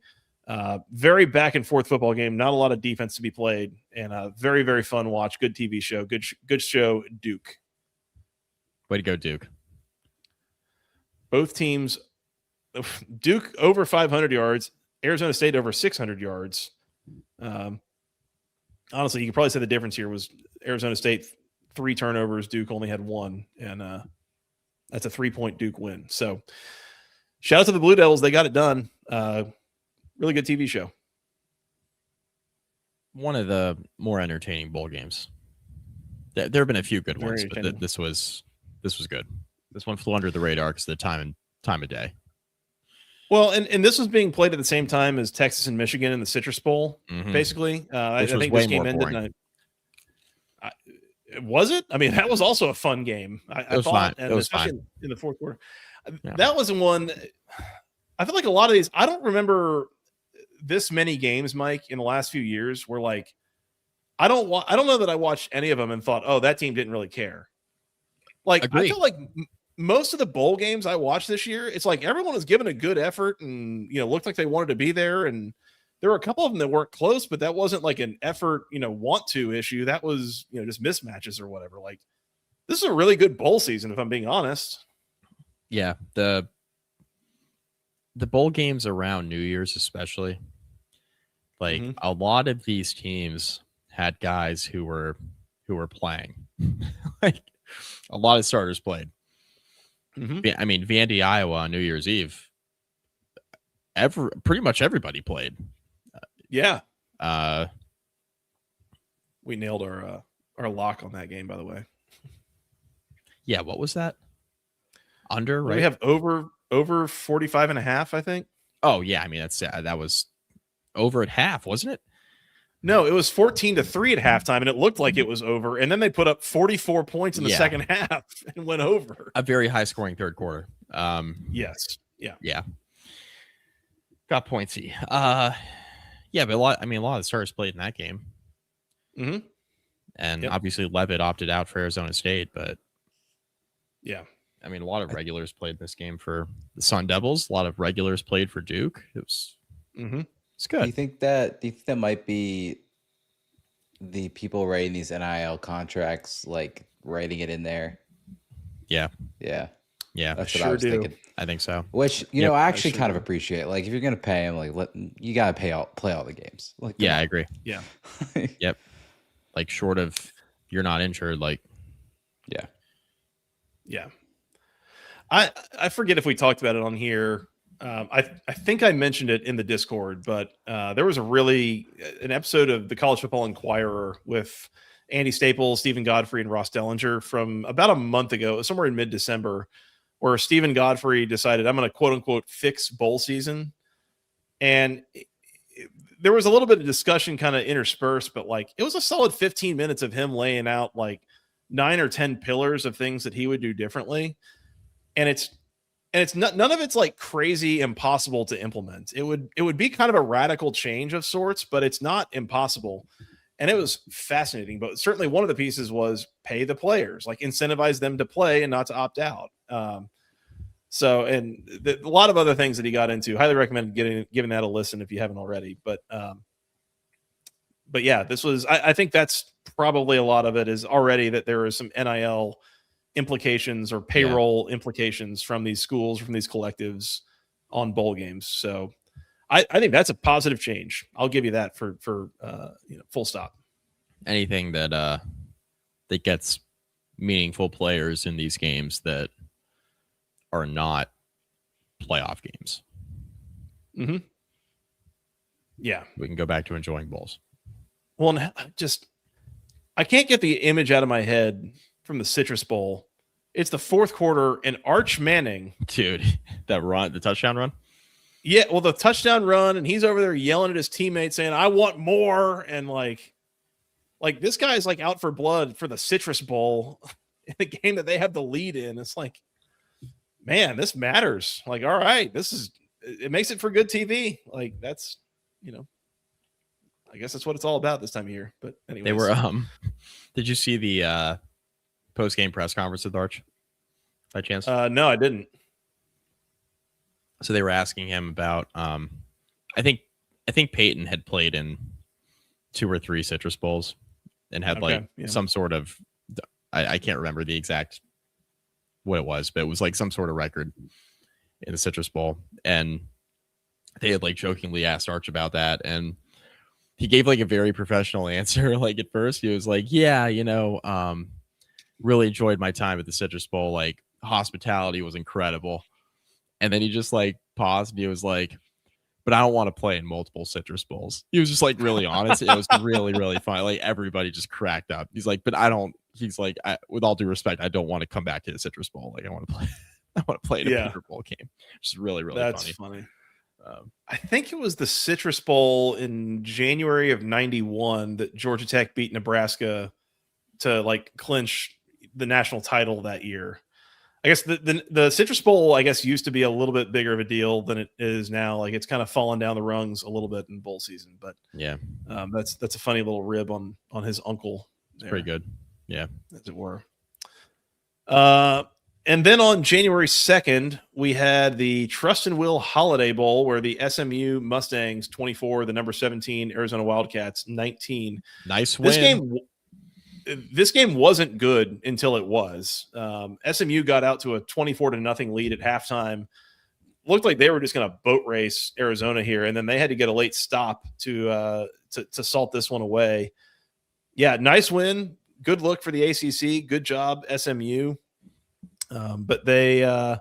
Very back and forth football game. Not a lot of defense to be played, and very, very fun watch. Good TV show. Good show, Duke. Way to go, Duke. Both teams, Duke over 500 yards, Arizona State over 600 yards. Honestly, you could probably say the difference here was Arizona State 3 turnovers, Duke only had 1, and that's a 3-point Duke win. So shout out to the Blue Devils. They got it done. Really good TV show. One of the more entertaining bowl games. There have been a few good Very ones, but entertaining. this was good. This one flew under the radar because of the time of day. Well, and this was being played at the same time as Texas and Michigan in the Citrus Bowl, basically. I Which was think way this game more ended. boring. Was it? I mean, that was also a fun game. I was thought, fine. and It was especially fine. in the fourth quarter. Yeah. That was one. I feel like a lot of these. I don't remember this many games, Mike, in the last few years where like I don't know that I watched any of them and thought, oh, that team didn't really care. Like Agreed. I feel like most of the bowl games I watched this year, it's like everyone was given a good effort and looked like they wanted to be there. And there were a couple of them that weren't close, but that wasn't like an effort, want to issue. That was just mismatches or whatever. Like this is a really good bowl season, if I'm being honest. Yeah, the bowl games around New Year's, especially, like a lot of these teams had guys who were playing. Like a lot of starters played. I mean, Vandy, Iowa on New Year's Eve. Pretty much everybody played. Yeah. We nailed our lock on that game, by the way. Yeah, what was that? Under, right? We have over 45.5, I think. Oh yeah, I mean that was over at half, wasn't it? No, it was 14-3 at halftime, and it looked like it was over. And then they put up 44 points in the second half and went over. A very high scoring third quarter. Yes. Yeah. Got pointsy. Yeah, but a lot of the stars played in that game. And obviously Levitt opted out for Arizona State, but yeah. I mean, a lot of regulars played this game for the Sun Devils. A lot of regulars played for Duke. It was it's good. Do you think that might be the people writing these NIL contracts, like writing it in there? Yeah. That's what I was thinking. I think so. Which I actually kind of appreciate. Like, if you're gonna pay him, like you gotta play all the games. Like, yeah, I agree. Yeah. Yep. Like, short of you're not injured, like. Yeah. I forget if we talked about it on here. I think I mentioned it in the Discord, but there was an episode of the College Football Inquirer with Andy Staples, Stephen Godfrey, and Ross Dellinger from about a month ago, somewhere in mid-December, where Stephen Godfrey decided, I'm going to quote unquote fix bowl season. And there was a little bit of discussion kind of interspersed, but like it was a solid 15 minutes of him laying out like 9 or 10 pillars of things that he would do differently. And it's not, none of it's like crazy impossible to implement. It would be kind of a radical change of sorts, but it's not impossible. And it was fascinating. But certainly one of the pieces was pay the players, like incentivize them to play and not to opt out. So, and a lot of other things that he got into. Highly recommend giving that a listen if you haven't already. But yeah, this was. I think that's probably a lot of it is already that there is some NIL implications or payroll implications from these schools, from these collectives on bowl games. So I think that's a positive change. I'll give you that for full stop. Anything that gets meaningful players in these games that are not playoff games. Yeah. We can go back to enjoying bowls. Well, I can't get the image out of my head from the Citrus Bowl. It's the fourth quarter and Arch Manning. Dude, the touchdown run? Yeah, well, the touchdown run, and he's over there yelling at his teammates saying, I want more. And like this guy's like out for blood for the Citrus Bowl in the game that they have the lead in. It's like, man, this matters. Like, all right, it makes it for good TV. Like that's, I guess that's what it's all about this time of year. But anyway, they were, did you see the post-game press conference with Arch by chance? No, I didn't. So they were asking him about, I think Peyton had played in 2 or 3 Citrus Bowls and had some sort of, I can't remember the exact what it was, but it was like some sort of record. in the Citrus Bowl, and they had like jokingly asked Arch about that, and he gave like a very professional answer. Like at first, he was like, "Yeah, really enjoyed my time at the Citrus Bowl. Like hospitality was incredible." And then he just like paused and he was like, "But I don't want to play in multiple Citrus Bowls." He was just like really honest. It was really, really funny. Like everybody just cracked up. He's like, "But I don't." He's like, "With all due respect, I don't want to come back to the Citrus Bowl. Like I want to play. I want to play in a bigger bowl game." Which is really, really That's funny. I think it was the Citrus Bowl in January of '91 that Georgia Tech beat Nebraska to like clinch the national title that year. I guess the Citrus Bowl, I guess, used to be a little bit bigger of a deal than it is now. Like it's kind of fallen down the rungs a little bit in bowl season, but Yeah, that's a funny little rib on his uncle. it's pretty good. Yeah, as it were. And then on January 2nd, we had the Trust and Will Holiday Bowl, where the SMU Mustangs 24, the number 17 Arizona Wildcats 19. Nice win. This game wasn't good until it was. SMU got out to a 24-0 lead at halftime. Looked like they were just going to boat race Arizona here, and then they had to get a late stop to salt this one away. Yeah, nice win. Good look for the ACC. Good job, SMU. But they, a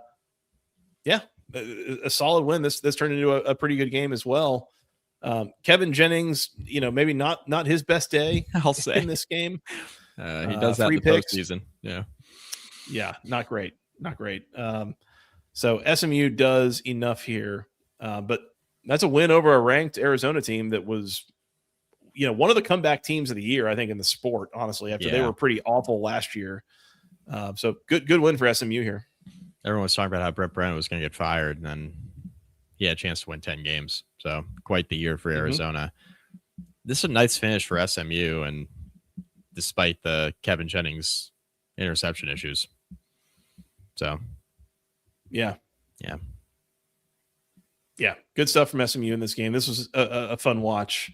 solid win. This turned into a pretty good game as well. Kevin Jennings, maybe not his best day, I'll say, in this game. He does that in the postseason. Yeah, not great. So SMU does enough here, but that's a win over a ranked Arizona team that was, one of the comeback teams of the year, I think, in the sport, honestly, after they were pretty awful last year. So good win for SMU here. Everyone was talking about how Brett Brennan was going to get fired, and then he had a chance to win 10 games. So quite the year for Arizona. This is a nice finish for SMU, and despite the Kevin Jennings interception issues. So, yeah, good stuff from SMU in this game. This was a fun watch.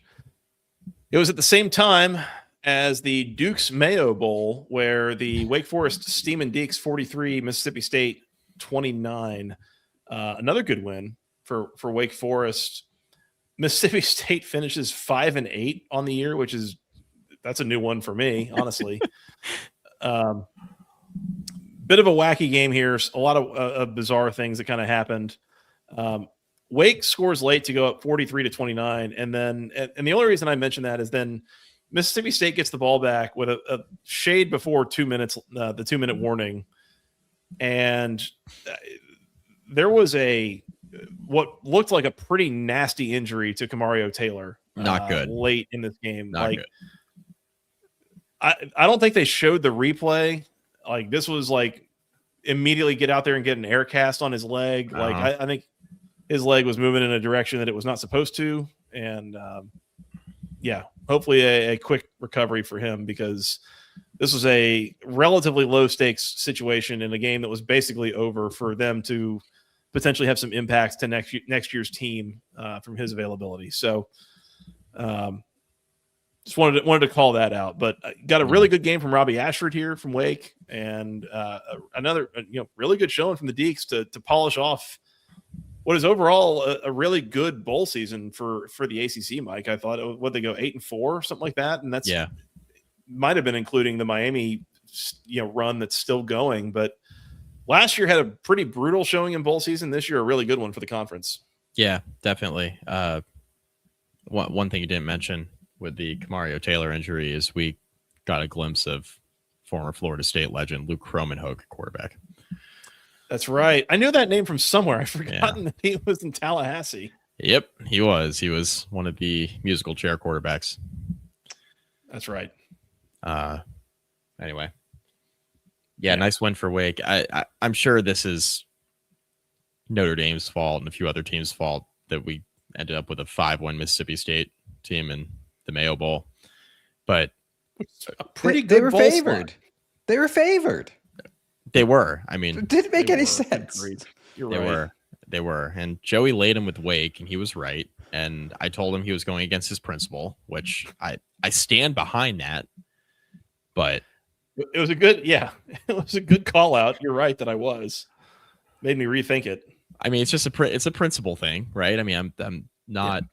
It was at the same time as the Duke's Mayo Bowl, where the Wake Forest Steamin' Deeks 43, Mississippi State 29. Another good win for Wake Forest. Mississippi State finishes 5-8 on the year, that's a new one for me, honestly. Bit of a wacky game here. A lot of bizarre things that kind of happened. Wake scores late to go up 43-29, and the only reason I mention that is then Mississippi State gets the ball back with a shade before 2 minutes, the 2-minute warning. And there was what looked like a pretty nasty injury to Camario Taylor. Not good. Late in this game. Not good. I don't think they showed the replay. Like this was like immediately get out there and get an air cast on his leg. Like I think his leg was moving in a direction that it was not supposed to. And hopefully a quick recovery for him, because this was a relatively low stakes situation in a game that was basically over for them to potentially have some impacts to next year's team from his availability. So just wanted to call that out, but got a really good game from Robbie Ashford here from Wake, and another really good showing from the Deeks to polish off what is overall a really good bowl season for the ACC, Mike. I thought, they go 8-4, something like that, and that's might have been including the Miami run that's still going. But last year had a pretty brutal showing in bowl season. This year, a really good one for the conference. Yeah, definitely. One thing you didn't mention with the Camario Taylor injury is we got a glimpse of former Florida State legend Luke Kromenhoek, quarterback. That's right. I knew that name from somewhere. I've forgotten that he was in Tallahassee. Yep, he was. He was one of the musical chair quarterbacks. That's right. Anyway. Yeah, nice win for Wake. I'm sure this is Notre Dame's fault and a few other teams' fault that we ended up with a 5-1 Mississippi State team in the Mayo Bowl. But a pretty good. They were favored. Spot. They were favored. They were. I mean, it didn't make any sense. You're right. They were. And Joey laid him with Wake, and he was right. And I told him he was going against his principle, which I stand behind that. But it was a good call out. You're right that I was. Made me rethink it. I mean, it's just it's a principle thing, right? I mean, I'm not,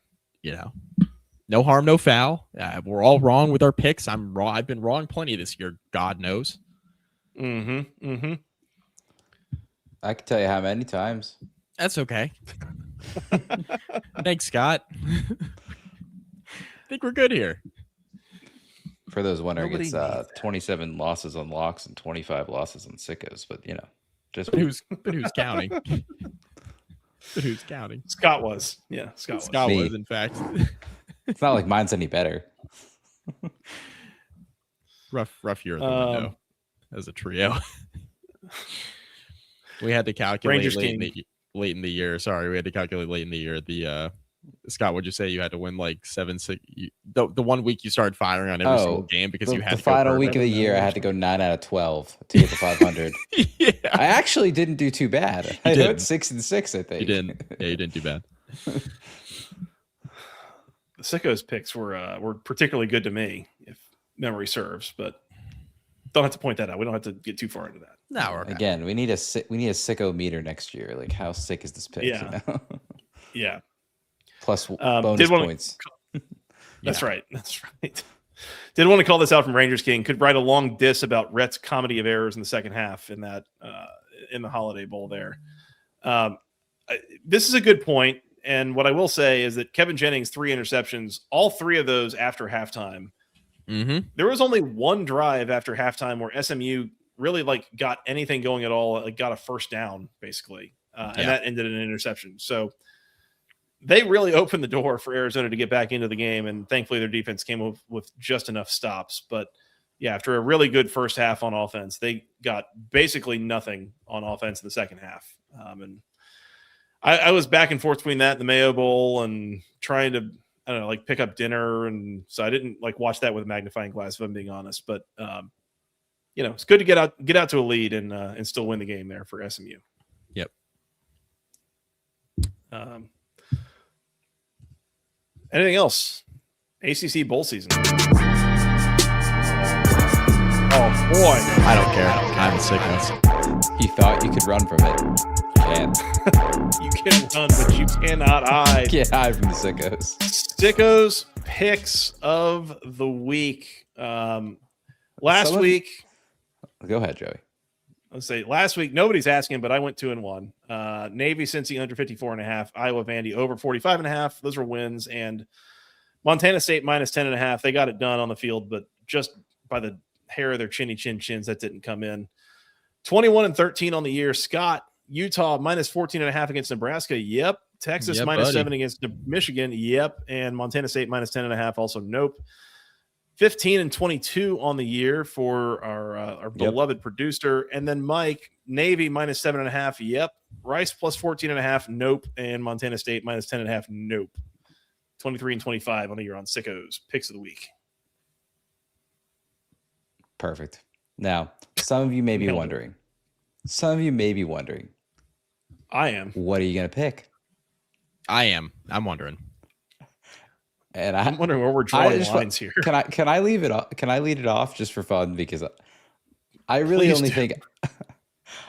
no harm, no foul. We're all wrong with our picks. I'm wrong. I've been wrong plenty this year. God knows. Mm-hmm. Mm-hmm. I can tell you how many times. That's okay. Thanks, Scott. I think we're good here. For those wondering, Nobody it's needs 27 losses on locks and 25 losses on sickos. But just But who's counting? But who's counting? Scott was. Yeah, Scott Me. was, in fact. It's not like mine's any better. rough year at the window as a trio. We had to calculate Rangers late in the year. Sorry, we had to calculate late in the year. The Scott, what'd you say? You had to win like 7-6. The 1 week you started firing on every single game because you had the to final go week of the year. I had to go 9 out of 12 to get to 500. Yeah, I actually didn't do too bad. I didn't. went 6-6. I think you didn't. Yeah, you didn't do bad. The Sickos picks were particularly good to me, if memory serves, but don't have to point that out. We don't have to get too far into that. No, we're okay. Again, we need a sicko meter next year. Like, how sick is this pick? Yeah. Yeah. Plus bonus points. That's right. That's right. Did want to call this out from Rangers King. Could write a long diss about Rhett's comedy of errors in the second half in that in the Holiday Bowl there. This is a good point. And what I will say is that Kevin Jennings, 3 interceptions, all 3 of those after halftime. Mm-hmm. There was only one drive after halftime where SMU really got anything going at all, got a first down basically. And that ended in an interception. So they really opened the door for Arizona to get back into the game. And thankfully their defense came up with just enough stops. But yeah, after a really good first half on offense, they got basically nothing on offense in the second half. And I was back and forth between that and the Mayo Bowl and trying to, I don't know, pick up dinner. And so I didn't watch that with a magnifying glass, if I'm being honest. But, it's good to get out to a lead and still win the game there for SMU. Yep. Anything else? ACC bowl season. Oh boy, I don't care. I'm Sickos. You thought you could run from it. Can't. You can run, but you cannot hide. Can't hide from the sickos. Sickos picks of the week. Last week. Go ahead, Joey. Let's say last week, nobody's asking, but I went 2-1. Navy, Cincy under 54.5. Iowa, Vandy over 45.5. Those were wins. And Montana State minus 10.5. They got it done on the field, but just by the hair of their chins, that didn't come in. 21-13 on the year. Scott, Utah minus 14.5 against Nebraska. Yep. Texas minus 7 against Michigan. Yep. And Montana State minus 10.5. Also, nope. 15-22 on the year for our beloved producer. And then Mike, Navy minus 7.5. Yep. Rice plus 14.5. Nope. And Montana State minus 10.5. Nope. 23-25 on the year on Sickos picks of the week. Perfect. Now, some of you may be wondering. I am. What are you going to pick? I am. I'm wondering. And I'm wondering where we're drawing lines here. Can I leave it off? Can I lead it off just for fun? Because I really think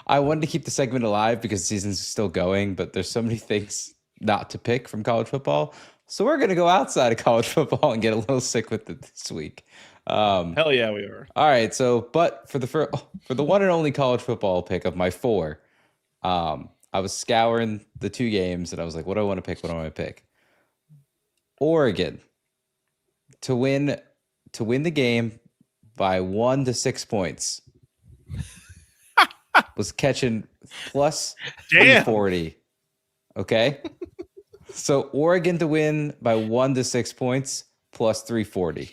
I wanted to keep the segment alive because the season's still going, but there's so many things not to pick from college football. So we're going to go outside of college football and get a little sick with it this week. Hell yeah, we are. All right. So, but for the one and only college football pick of my 4, I was scouring the 2 games and I was like, what do I want to pick? Oregon to win the game by 1 to 6 points. Was catching plus 340. Okay. So Oregon to win by 1 to 6 points plus 340.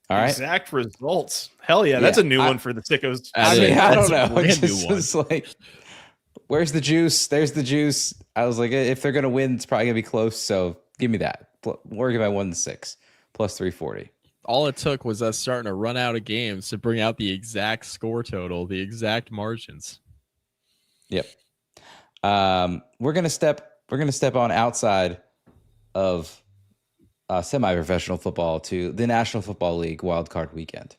All right. Exact results. Hell yeah. That's a new one for the Sickos. I don't know. It's just like, where's the juice? There's the juice. I was like, if they're going to win, it's probably going to be close. So give me that. Oregon by 1 to 6 plus 340. All it took was us starting to run out of games to bring out the exact score total, the exact margins. Yep. We're gonna step on outside of semi-professional football to the National Football League wildcard weekend.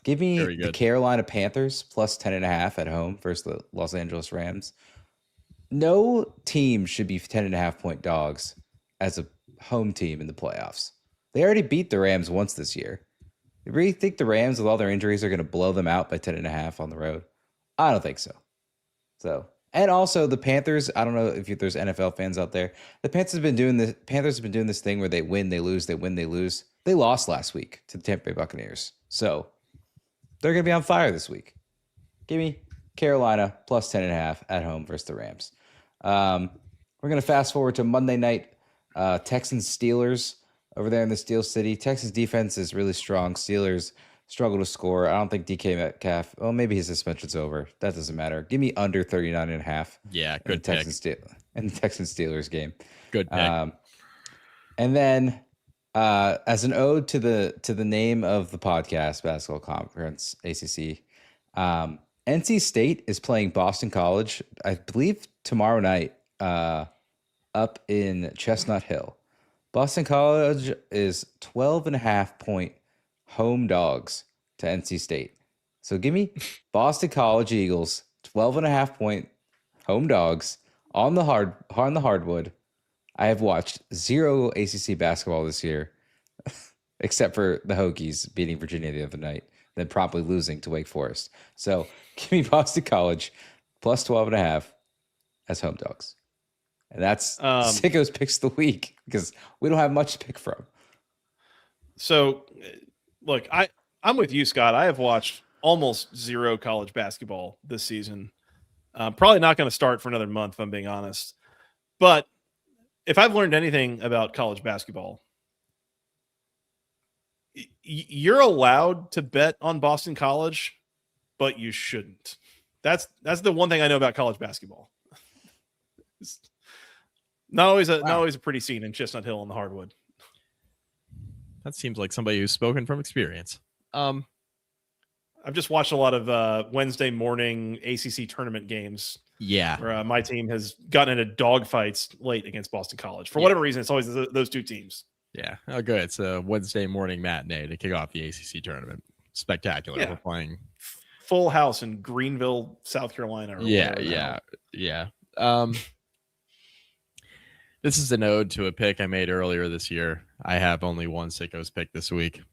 Give me the Carolina Panthers plus 10.5 at home versus the Los Angeles Rams no team should be 10.5-point dogs as a home team in the playoffs. They already beat the Rams once this year. You really think the Rams, with all their injuries, are going to blow them out by 10.5 on the road? I don't think so. And also the Panthers. I don't know if there's NFL fans out there. The Panthers have been doing this. Panthers have been doing this thing where they win, they lose, they win, they lose. They lost last week to the Tampa Bay Buccaneers, so they're going to be on fire this week. Give me Carolina plus 10.5 at home versus the Rams. We're going to fast forward to Monday night. Texans Steelers over there in the Steel City. Texans defense is really strong. Steelers struggle to score. I don't think DK Metcalf. Well, maybe his suspension's over. That doesn't matter. Give me under 39.5. Yeah, good pick. In the Texans Steelers game. Good pick. And then as an ode to the name of the podcast, Basketball Conference, ACC, NC State is playing Boston College, I believe, tomorrow night up in Chestnut Hill. Boston College is 12.5-point home dogs to NC State. So give me Boston College Eagles, 12.5-point home dogs on the hardwood. I have watched zero ACC basketball this year, except for the Hokies beating Virginia the other night, then promptly losing to Wake Forest. So give me Boston College plus 12.5 as home dogs. And that's Sickos picks the week because we don't have much to pick from. So, look, I'm with you, Scott. I have watched almost zero college basketball this season. Probably not going to start for another month, if I'm being honest. But if I've learned anything about college basketball, you're allowed to bet on Boston College, but you shouldn't. That's the one thing I know about college basketball. It's not always a pretty scene in Chestnut Hill on the hardwood. That seems like somebody who's spoken from experience. I've just watched a lot of Wednesday morning ACC tournament games. Yeah, where my team has gotten into dogfights late against Boston College. For whatever reason, it's always those two teams. Yeah. Oh, good. It's a Wednesday morning matinee to kick off the ACC tournament. Spectacular. Yeah. We're playing full house in Greenville, South Carolina. Yeah. This is an ode to a pick I made earlier this year. I have only one Sickos pick this week.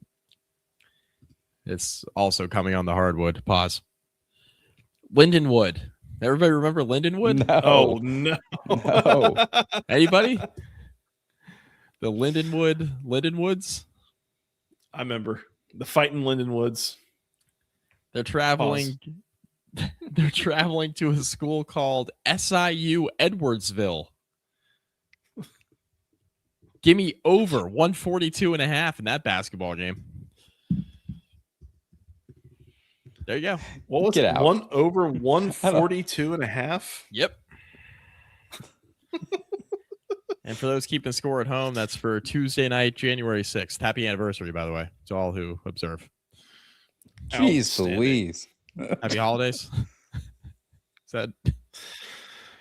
It's also coming on the hardwood. Pause. Lindenwood. Everybody remember Lindenwood? No. Oh, no. No. Anybody? The Lindenwoods? I remember the fighting Lindenwoods. They're traveling. Pause. They're traveling to a school called SIU Edwardsville. Give me over 142.5 in that basketball game. There you go. What was Get it? out. 142.5? Yep. And for those keeping score at home, that's for Tuesday night, January 6th. Happy anniversary, by the way, to all who observe. Jeez Louise. Happy holidays. Is that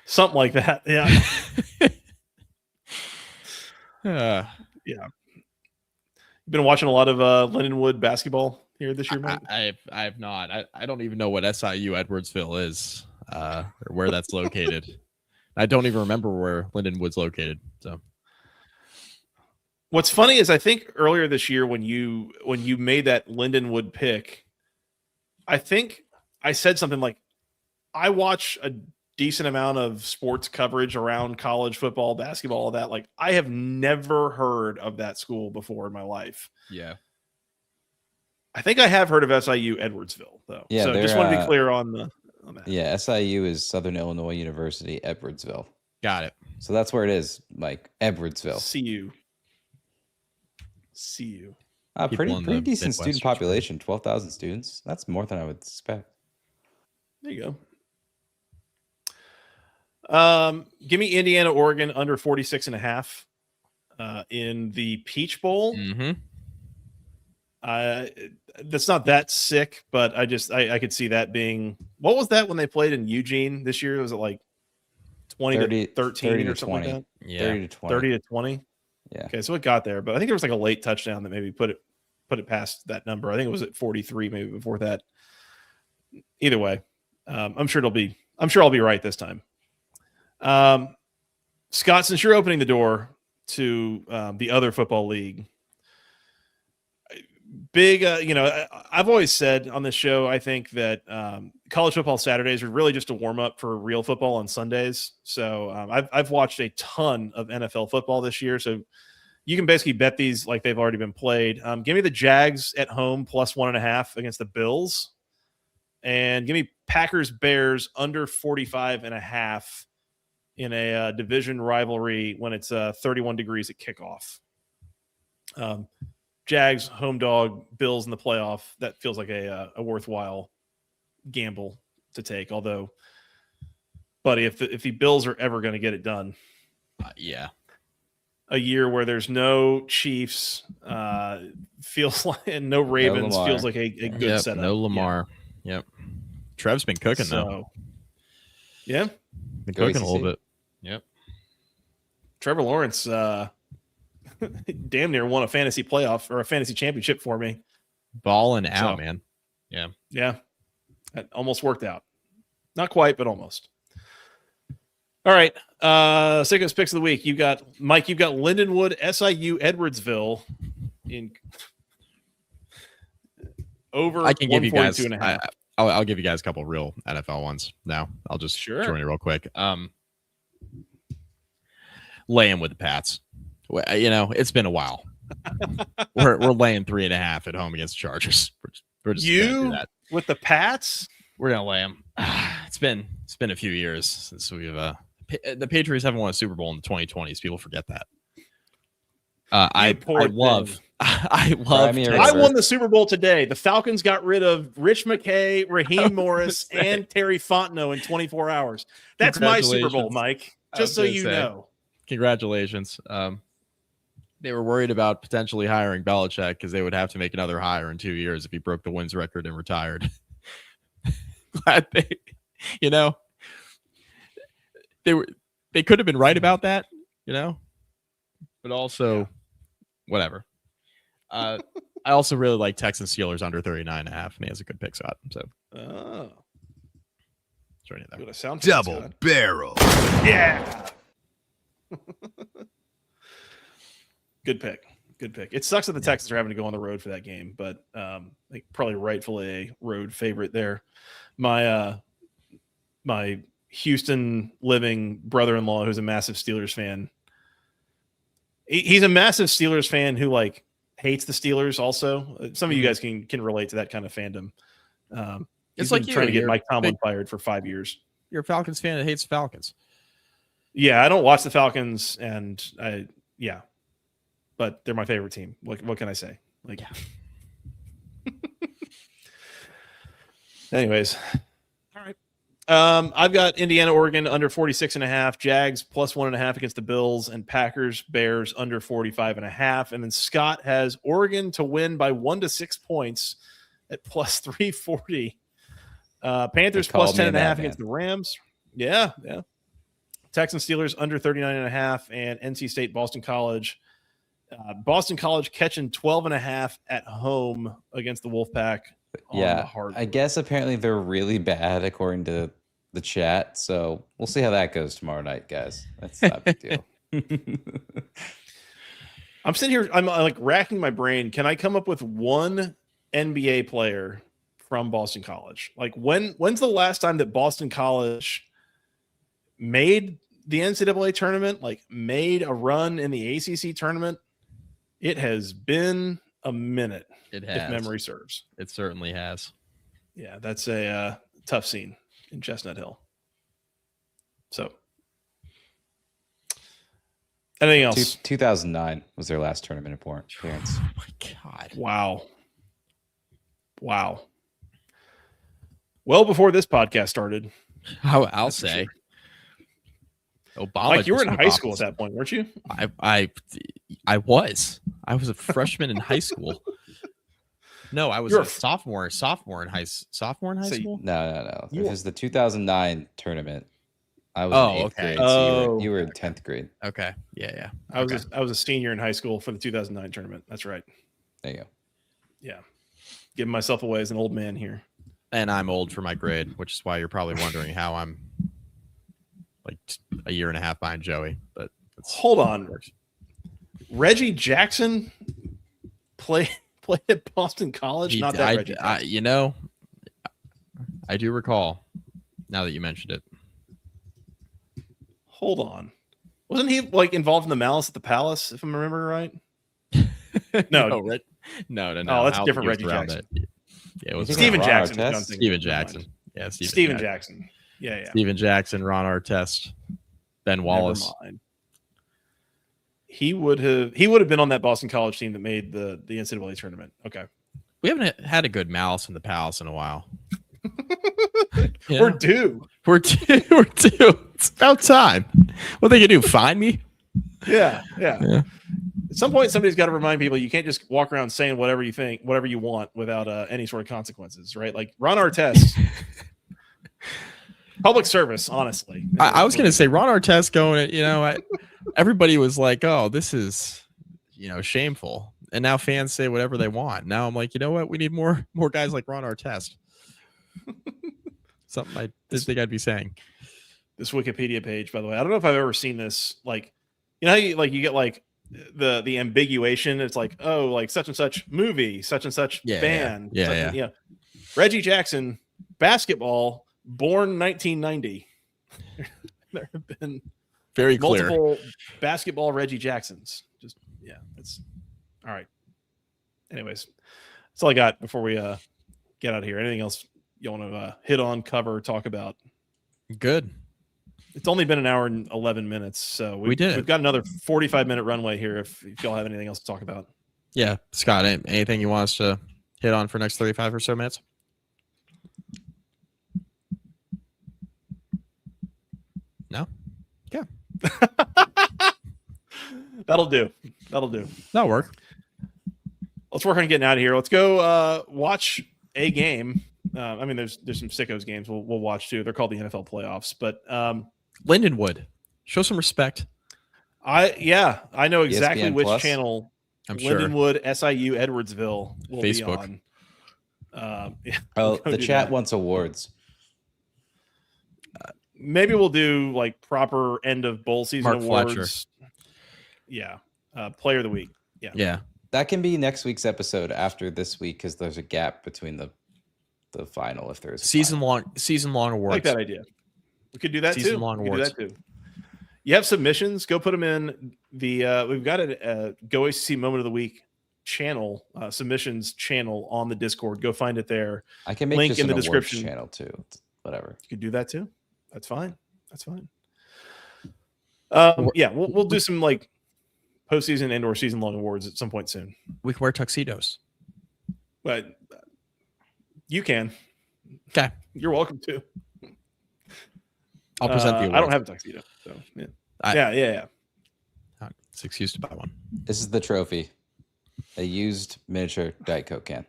Something like that. Yeah. yeah. You've been watching a lot of Lindenwood basketball here this year, Mike? I have not. I don't even know what SIU Edwardsville is, or where that's located. I don't even remember where Lindenwood's located. So, what's funny is I think earlier this year when you made that Lindenwood pick, I think I said something like, I watch a decent amount of sports coverage around college football, basketball, all that. Like, I have never heard of that school before in my life. yeah. I think I have heard of SIU Edwardsville, though. Yeah, so just want to be clear on that. Yeah, SIU is Southern Illinois University, Edwardsville. Got it. So that's where it is, Mike. Edwardsville. CU. Pretty decent student Midwest population, 12,000 students. That's more than I would expect. There you go. Give me Indiana, Oregon under 46.5 in the Peach Bowl. Mm-hmm. That's not that sick, but I could see that being. What was that when they played in Eugene this year? Was it like 20 to 13 or something 20. like that? Yeah. 30 to 20. 30 to 20. Yeah. Okay, so it got there, but I think there was like a late touchdown that maybe put it past that number. I think it was at 43, maybe before that. Either way, I'm sure I'll be right this time. Scott, since you're opening the door to the other football league, big, I've always said on this show, I think that college football Saturdays are really just a warm up for real football on Sundays. So I've watched a ton of NFL football this year. So you can basically bet these like they've already been played. Give me the Jags at home plus 1.5 against the Bills, and give me Packers Bears under 45.5 in a division rivalry when it's 31 degrees at kickoff. Jags home dog, Bills in the playoff. That feels like a worthwhile gamble to take. Although, buddy, if the Bills are ever going to get it done, yeah, a year where there's no Chiefs, feels like, and no Ravens, feels like a good setup. No Lamar. Yeah. Yep. Trev's been cooking though. Yeah, been cooking a little bit. Yep. Trevor Lawrence, damn near won a fantasy playoff or a fantasy championship for me. Balling out, man. Yeah. Yeah. That almost worked out. Not quite, but almost. All right. Sickos picks of the week. You've got Lindenwood, SIU, Edwardsville in over. I can give you guys 142.5. I'll give you guys a couple real NFL ones now. I'll just join it real quick. Laying with the Pats. It's been a while. we're laying 3.5 at home against the Chargers. We're just gonna do that. With the Pats. We're gonna lay them. It's been a few years since we've the Patriots haven't won a Super Bowl in the 2020s. People forget that. I love. I won the Super Bowl today. The Falcons got rid of Rich McKay, Raheem Morris, and Terry Fontenot in 24 hours. That's my Super Bowl, Mike. Just so you know. Congratulations. They were worried about potentially hiring Belichick because they would have to make another hire in 2 years if he broke the wins record and retired. Glad they could have been right about that, but also whatever. I also really like Texans Steelers under 39.5, and he has a good pick spot. So, double barrel. Yeah. Good pick. It sucks that the Texans are having to go on the road for that game, but probably rightfully a road favorite there. My Houston living brother-in-law, who's a massive Steelers fan. He's a massive Steelers fan who hates the Steelers. Also, some of you guys can relate to that kind of fandom. It's like trying to get Mike Tomlin fired for 5 years. You're a Falcons fan that hates Falcons. Yeah, I don't watch the Falcons, and but they're my favorite team. What can I say? Anyways, all right. I've got Indiana, Oregon under 46.5, Jags plus 1.5 against the Bills, and Packers, Bears under 45.5. And then Scott has Oregon to win by 1 to 6 points at plus 340. Panthers plus 10.5 against the Rams. Yeah. Texans, Steelers under 39.5, and NC State, Boston College. Boston College catching 12.5 at home against the Wolfpack. Yeah, I guess apparently they're really bad according to the chat. So we'll see how that goes tomorrow night, guys. That's not a big deal. I'm sitting here, I'm racking my brain. Can I come up with one NBA player from Boston College? When's the last time that Boston College made the NCAA tournament, made a run in the ACC tournament? It has been a minute. It has. If memory serves. It certainly has. Yeah, that's a tough scene in Chestnut Hill. So, anything else? 2009 was their last tournament appearance. Oh my God! Wow. Well, before this podcast started, I'll say. Obama, you were in high school at that point, weren't you? I was. I was a freshman in high school. No, I was a sophomore in high school. No. It was the 2009 tournament. I was in 8th grade. So you were in 10th grade. Okay. Yeah. I was a senior in high school for the 2009 tournament. That's right. There you go. Yeah. Giving myself away as an old man here. And I'm old for my grade, which is why you're probably wondering how I'm like a year and a half behind Joey. But hold on, Reggie Jackson played at Boston College. Not that Reggie Jackson. I do recall. Now that you mentioned it, hold on, wasn't he like involved in the Malice at the Palace? If I'm remembering right. No. No. Oh, that's a different Reggie Jackson. Yeah, it was Steven Jackson. Steven Jackson. Yeah, Steven Jackson. Yeah. Steven Jackson, Ron Artest, Ben Wallace. He would have been on that Boston College team that made the NCAA tournament. Okay. We haven't had a good Malice in the Palace in a while. We're due. We're due. It's about time. What they can do? Find me? Yeah. At some point, somebody's got to remind people you can't just walk around saying whatever you think, whatever you want without any sort of consequences, right? Like Ron Artest. Public service, honestly. I was going to say Ron Artest going, everybody was like, oh, this is, shameful. And now fans say whatever they want. Now I'm like, you know what? We need more guys like Ron Artest. Something I didn't think I'd be saying. This Wikipedia page, by the way, I don't know if I've ever seen this. Like, how you get like the ambiguation. It's like, oh, like such and such movie, such and such band. Yeah. Reggie Jackson, basketball, born 1990. There have been very multiple basketball Reggie Jacksons. It's all right. Anyways, that's all I got before we get out of here. Anything else you want to hit on, cover, talk about? Good. It's only been an hour and 11 minutes, so we've got another 45-minute runway here if y'all have anything else to talk about. Yeah, Scott, anything you want us to hit on for next 35 or so minutes? No? Yeah. That'll do. That'll work. Let's work on getting out of here. Let's go watch a game. There's some Sickos games we'll watch too. They're called the NFL playoffs, but Lindenwood, show some respect. I know exactly ESPN which Plus? channel. I'm sure. Lindenwood, SIU, Edwardsville will Facebook. be on. The chat wants awards. Maybe we'll do like proper end of bowl season Mark awards. Fletcher. Yeah. Player of the week. Yeah. That can be next week's episode after this week because there's a gap between the final if there's season long awards. I like that idea. We could do that season too. long we awards. could do that too. You have submissions, go put them in the we've got a Go ACC Moment of the Week channel, submissions channel on the Discord. Go find it there. I can make link just in an the awards description channel too. Whatever. You could do that too. That's fine. We'll do some like postseason and/or season-long awards at some point soon. We can wear tuxedos. But you can. Okay. You're welcome to. I'll present the award. I don't have a tuxedo. So yeah. It's an excuse to buy one. This is the trophy. A used miniature Diet Coke can.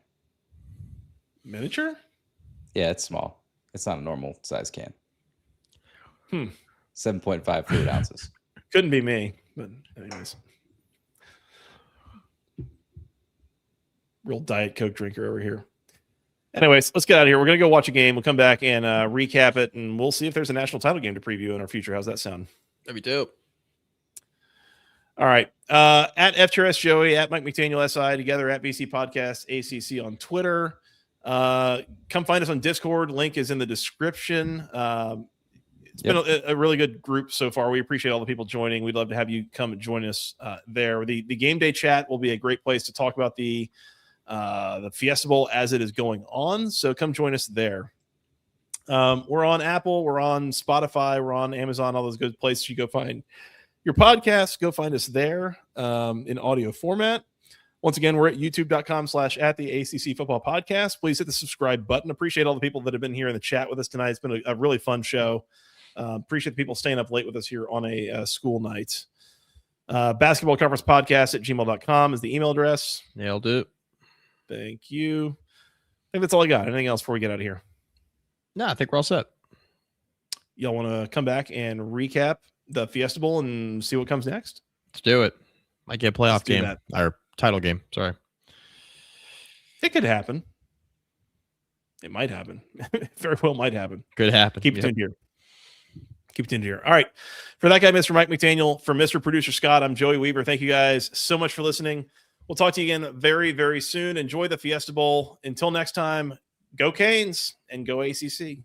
Miniature? Yeah, it's small. It's not a normal size can. 7.5 fluid ounces. Couldn't be me, but anyways. Real Diet Coke drinker over here. Anyways, let's get out of here. We're going to go watch a game. We'll come back and recap it, and we'll see if there's a national title game to preview in our future. How's that sound? That'd be dope. All right. At FTRS Joey, at Mike McDaniel SI, together at BC Podcast, ACC on Twitter. Come find us on Discord. Link is in the description. It's been a really good group so far. We appreciate all the people joining. We'd love to have you come and join us there. The game day chat will be a great place to talk about the Fiesta Bowl as it is going on. So come join us there. We're on Apple, we're on Spotify, we're on Amazon, all those good places you go find your podcast. Go find us there in audio format. Once again, we're at youtube.com/@the-ACC Football Podcast. Please hit the subscribe button. Appreciate all the people that have been here in the chat with us tonight. It's been a really fun show. Appreciate the people staying up late with us here on a school night. Basketball Conference Podcast @gmail.com is the email address. Nailed it. Thank you. I think that's all I got. Anything else before we get out of here? No, I think we're all set. Y'all want to come back and recap the Fiesta Bowl and see what comes next? Let's do it. Might get a playoff game that. or title game. Sorry. It could happen. It might happen. It very well might happen. Could happen. Keep it tuned here. Keep it tuned here. All right. For that guy, Mr. Mike McDaniel, for Mr. Producer Scott, I'm Joey Weaver. Thank you guys so much for listening. We'll talk to you again very, very soon. Enjoy the Fiesta Bowl. Until next time, go Canes and go ACC.